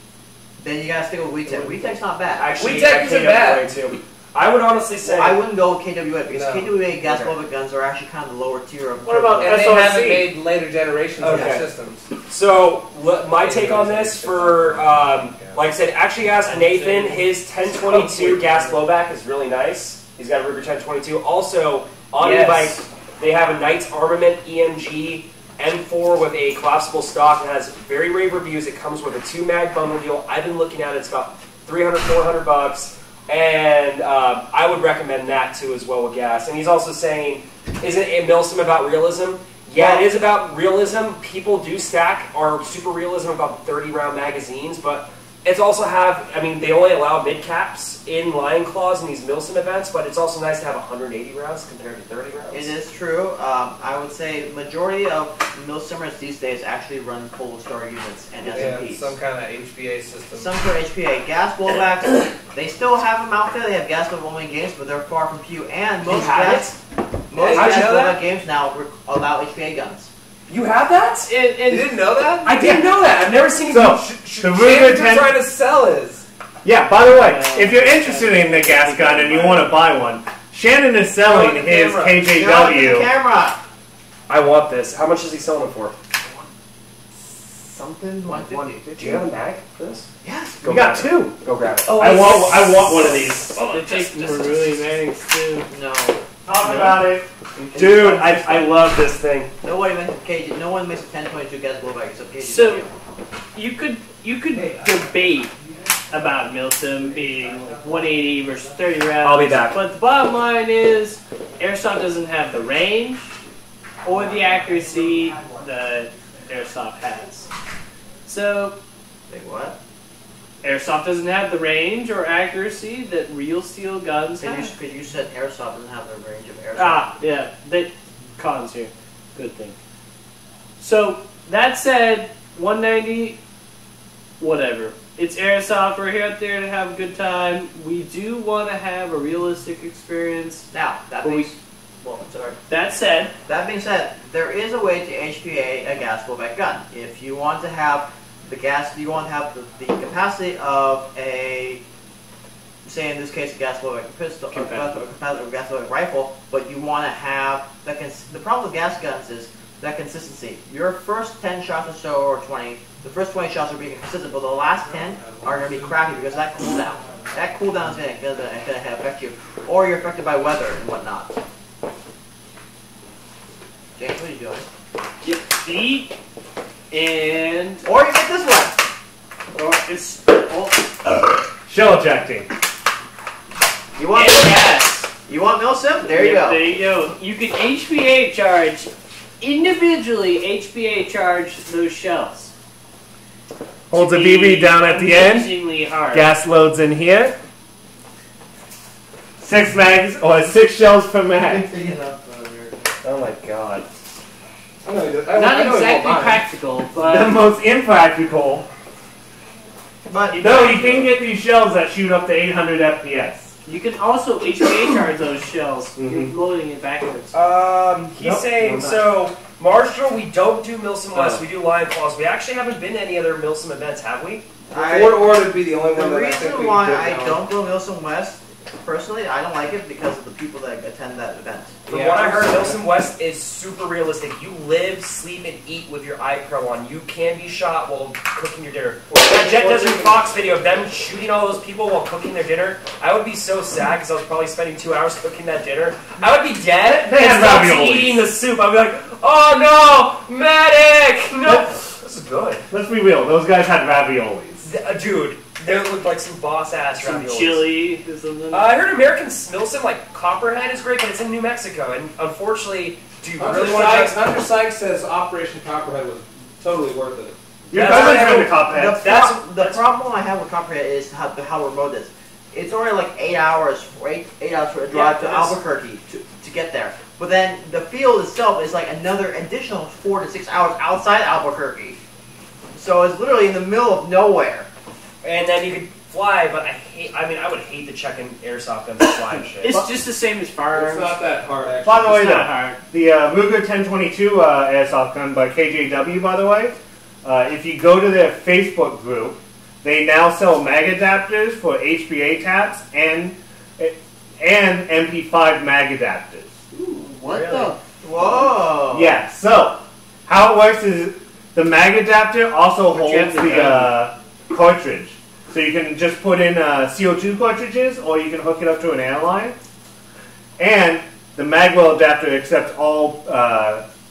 then you gotta stick with WeTech. WeTech's not bad. Actually, WeTech I isn't came bad. up with way too. I would honestly say. Well, I wouldn't go with KWA because No. KWA gas Okay. blowback guns are actually kind of the lower tier of. What about And they SRC? haven't made later generations of Okay. the systems. So my take on this for, like I said, actually asked Nathan. His 1022 gas blowback is really nice. He's got a Ruger 1022. Also on Yes. e-bike, they have a Knights Armament EMG M4 with a collapsible stock. It has very rave reviews. It comes with a 2-mag bundle deal. I've been looking at it. It's about $300, $400. And I would recommend that too as well with gas. And he's also saying, isn't a Milsim about realism? Yeah, it is about realism. People do stack our super realism about 30-round magazines, but it's also they only allow mid-caps in Lion Claws in these Milsim events, but it's also nice to have 180 rounds compared to 30 rounds. It is true. I would say majority of Milsimmers these days actually run Polar Star units and SMPs. Some kind of HPA system. Some sort of HPA. Gas blowbacks, they still have them out there. They have gas blowback games, but they're far from few. And most gas blowback games now allow HPA guns. You have that? You didn't know that? I didn't know that. I've never seen it. So, the Ruger 10... trying to sell is... Yeah, by the way, if you're interested in the gas gun and you want to buy one, Shannon is selling his KJW. Camera. I want this. How much is he selling it for? Something? 150. Do you have a mag for this? Yes. We got two. Go grab it. Oh, I want one of these. They take really mags too. No. Talk about it. Dude, I love this thing. No one makes a 1022 gas blowback except KJW. So you could debate about Milsim being like 180 versus 30 rounds. I'll be back. But the bottom line is, Airsoft doesn't have the range or the accuracy that Airsoft has. So, Like what? Airsoft doesn't have the range or accuracy that real steel guns have. Because you said Airsoft doesn't have the range of Airsoft. Ah, yeah. Cons here. Good thing. So, that said, 190, whatever. It's Airsoft. We're here out there to have a good time. We do want to have a realistic experience. Now, that being said, there is a way to HPA a gas blowback gun. If you want to have the capacity of a, say in this case, a gas blowback pistol, or a gas blowback rifle, but you want to have the problem with gas guns is that consistency. Your first 10 shots or so, or 20, the first 20 shots are being consistent, but the last 10 are going to be crappy because of that cooldown. That cooldown is going to affect you, or you're affected by weather and whatnot. James, what are you doing? Get feet and... Or you get this one! Or it's... Shell ejecting. You want gas. You want Milsim? There you go. There you go. You can HPA charge, individually HPA charge those shells. Holds a BB down at the end. Amazingly hard. Gas loads in here. 6 mags, or 6 shells per mag. Oh my god. Not exactly practical, but... The most impractical. But No, you can get these shells that shoot up to 800 FPS. you can also HPA charge those shells. You're loading it backwards. He's saying, so, Marshall, we don't do Milsim West, we do Lion Claws. We actually haven't been to any other Milsim events, have we? Fort Ord would be the only one the that I think reason we why could I go. don't go Milsim West, personally, I don't like it because of the people that attend that event. From what I heard, Milsim West is super realistic. You live, sleep, and eat with your iPro on. You can be shot while cooking your dinner. That Jet Desert Fox video of them shooting all those people while cooking their dinner, I would be so sad because I was probably spending 2 hours cooking that dinner. I would be dead They had and stop raviolis. eating the soup. I'd be like, oh no, medic! No! This is good. Let's be real, those guys had raviolis. Dude, they look like some boss-ass Some raviolis. chili or something. I heard American Milsim, like Copperhead, is great, but it's in New Mexico, and unfortunately, do you really want to? Hunter Sykes says Operation Copperhead was totally worth it. Your That's cousin's what been to Cophead. The problem I have with Copperhead is how remote it is. It's only like 8 hours for a drive to Albuquerque to get there. But then the field itself is like another additional 4 to 6 hours outside Albuquerque. So it's literally in the middle of nowhere. And then you could fly, but I would hate to check in airsoft guns and fly and shit. It's just the same as firearms. It's not that hard, actually. By the way, It's not hard. the Ruger 1022 airsoft gun by KJW, by the way, if you go to their Facebook group, they now sell mag adapters for HPA taps and MP5 mag adapters. What Really? the? Whoa! Yeah, so how it works is the mag adapter also But you have holds the cartridge. So you can just put in CO2 cartridges, or you can hook it up to an airline. And the magwell adapter accepts all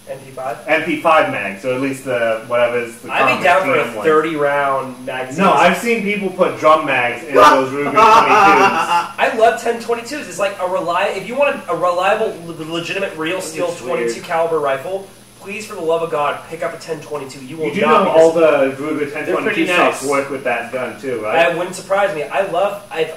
MP5? MP5 mag, so at least the whatever is the I'd be down for a TM one. 30-round magazine. No, I've seen people put drum mags in those Ruger 22s. I love 1022s. It's like if you want a reliable, legitimate, real steel That's 22 weird. caliber rifle, please, for the love of God, pick up a 1022. You will You do not know be all the Ruger They're 1022 pretty shops nice. work with that gun too, right? That wouldn't surprise me. If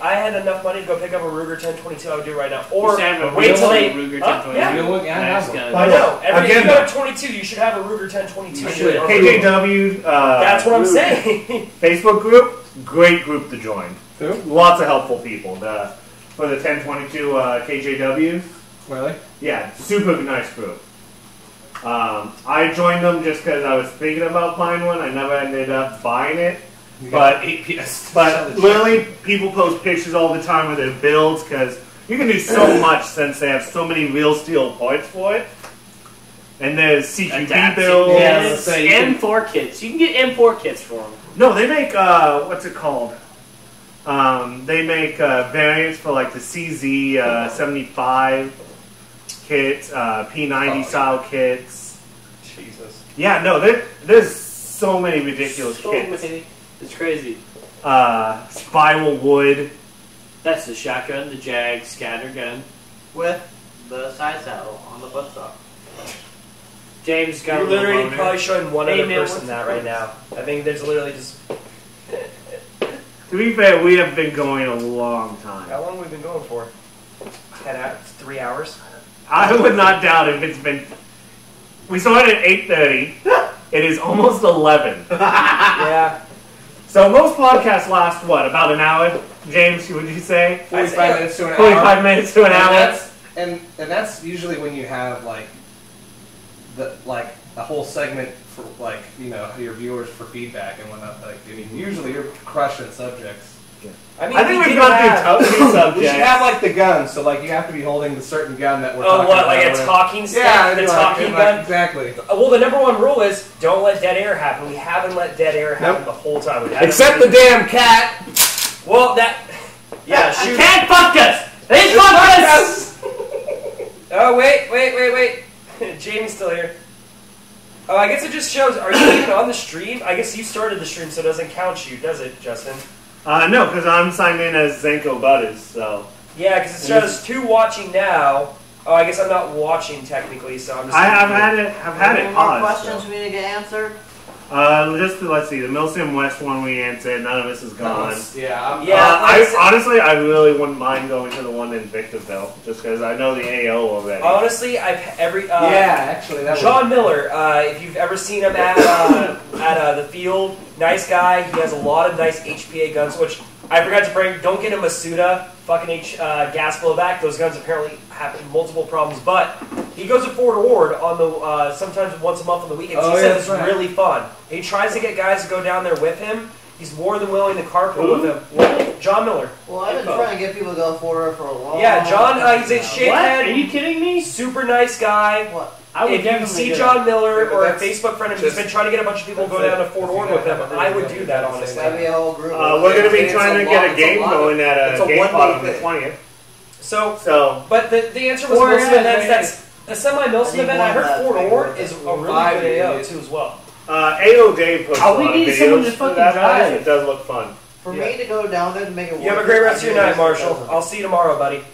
I had enough money to go pick up a Ruger 1022, I would do it right now. Or You should have a wait till real they. Ruger Huh? 1022. Yeah. You know what? Yeah, I have Nice one. gun. I know. If Again, you got a 22, you should have a Ruger 1022. You should. KJW. That's what I'm Ruger saying. Facebook group, great group to join. Who? Lots of helpful people. For the 1022 KJW. Really? Yeah, super nice group. I joined them just because I was thinking about buying one. I never ended up buying it. You But- got 8 PS. But literally, people post pictures all the time of their builds because you can do so much since they have so many real steel parts for it. And there's CQB Adapting builds. Yeah, kits, let's say you can- M4 kits. You can get M4 kits for them. No, they make, what's it called? They make variants for like the CZ 75 kits, P90 style kits. Jesus. Yeah, no, there's so many ridiculous So kits. many. It's crazy. Spiral wood. That's the shotgun, the Jag, scatter gun. With the side saddle on the buttstock. James got You're a little literally loner. probably showing one Hey, other man, person what's that the right now. I think there's literally just. To be fair, we have been going a long time. How long have we been going for? 3 hours? I would not doubt if it's been. We started at 8:30. It is almost 11. Yeah. So most podcasts last what? About an hour? James, would you say? 45 minutes to an hour. 45 minutes to an hour. And that's usually when you have like a whole segment for like your viewers for feedback and whatnot. Like I mean, usually you're crushing subjects. I mean, I think we we've did gone have- through two We subjects. should have like the gun, so like you have to be holding the certain gun that we're Oh, talking what? about. Like a whatever. talking stick? Yeah, The like- talking like- gun? exactly. Well, the number one rule is don't let dead air happen. We haven't let dead air happen the whole time. We haven't Except the really- damn cat. Well, that. Yeah, The shoot. cat fucked us! They It's fucked us! Oh, wait. Jamie's still here. Oh, I guess it just shows. Are you even on the stream? I guess you started the stream, so it doesn't count you, does it, Justin? No, because I'm signed in as Zenko Butters, so. Yeah, because it shows 2 watching now. Oh, I guess I'm not watching technically, so I'm just. I've had it Any more paused. questions So. we need to get answered? Let's see. The Milsim West one we answered. None of this is gone. Yeah. Yeah, I really wouldn't mind going to the one in Victorville, just because I know the AO already. Honestly, yeah, actually, that John Miller, if you've ever seen him at the field, nice guy. He has a lot of nice HPA guns, which I forgot to bring. Don't get a Masuda fucking gas blowback. Those guns apparently have multiple problems. But he goes to Fort Ord on the sometimes once a month on the weekends. Oh, he yeah, says that's it's right. really fun. He tries to get guys to go down there with him. He's more than willing to carpool with him. John Miller. Well, I've been trying to get people to go for it for a long Yeah, John, he's a now. shit- What? Shithead. Are you kidding me? Super nice guy. What? I would If you definitely see do John Miller Yeah, but or a that's Facebook friend, and he's just- been trying to get a bunch of people to go that's down to it. Fort If Ord you with them, have I would everything do that, at the same honestly. That'd be a whole group. We're going to be It's trying to a get lot- a it's a game lot. going at It's a a game one-day spot on the thing. 20th. So, So, but the answer was Four Milsim guys, events. right? That's the semi-Milsim I need event. I one heard that Fort thing Ord with is it. a really Five good AO idiots. too as well. AO Dave puts Oh, a we lot of need videos someone to for fucking that place. drive. It does look fun. For Yeah. me to go down there to make it work. You have a great rest of your I night, do Marshall. this. I'll see you tomorrow, buddy.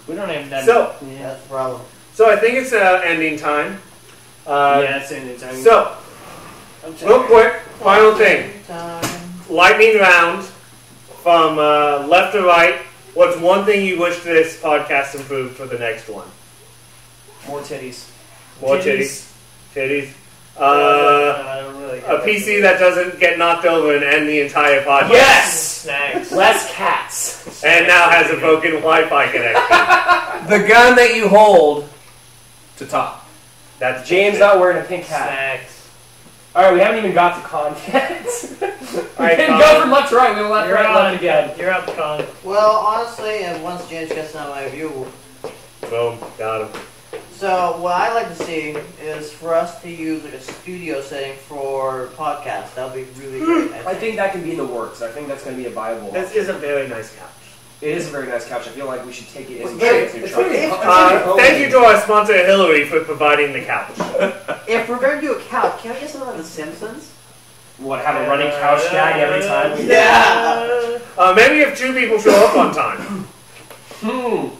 We don't have that. So- yeah. That's the problem. So I think it's ending time. Yeah, it's in time. So, real quick, final thing. Time. Lightning round from left to right. What's one thing you wish this podcast improved for the next one? More titties. More titties. Titties. I don't really. A PC that doesn't get knocked over and end the entire podcast. Yes! Snacks. Less cats. And now has a broken Wi-Fi connection. The gun that you hold. To top. That's James not wearing a pink hat. Snacks. All right, we haven't even got to con yet. We right, didn't Con. go from left to right. We went left, You're right, on. left again. You're up, Con. Well, honestly, and once James gets on my view, Boom. Got him. so what I like to see is for us to use like a studio setting for podcasts. That would be really great. I think that can be in the works. I think that's going to be a viable. This is a very nice couch. It is a very nice couch. I feel like we should take it in. It's very- and it's try very- it. it's very Thank you to our sponsor Hillary for providing the couch. if we're going to do a couch, can I get something like The Simpsons? What, have a running couch gag every time? Yeah. Maybe if 2 people show up on time. Oh,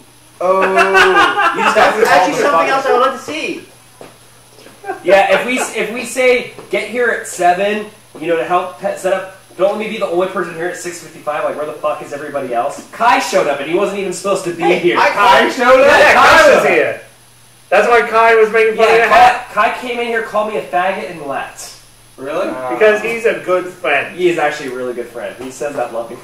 You just have to that's actually call something the else I would like to see. Yeah, if we say get here at 7, to help set up. Don't let me be the only person here at 6:55. Like, where the fuck is everybody else? Kai showed up and he wasn't even supposed to be here. Kai showed up. Yeah, Kai showed was up. here. That's why Kai was making fun of your hat. Kai came in here, called me a faggot, and left. Really? Because he's a good friend. He is actually a really good friend. He says that lovingly.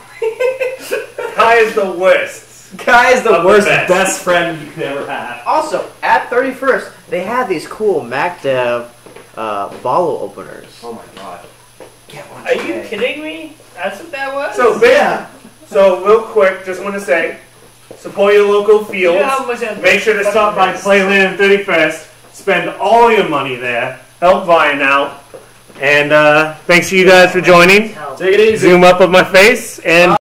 Kai is the worst. Kai is the Of the worst best. best friend you could ever have. Also, at 31st, they had these cool MacDev bottle openers. Oh my god. Get one Are you today. kidding me? That's what that was? So real quick, just want to say, support your local fields. You know how much that Make sure to stop by Playland 31st. Spend all your money there. Help Vine out. And thanks to you guys for joining. Take it easy. Zoom up of my face and.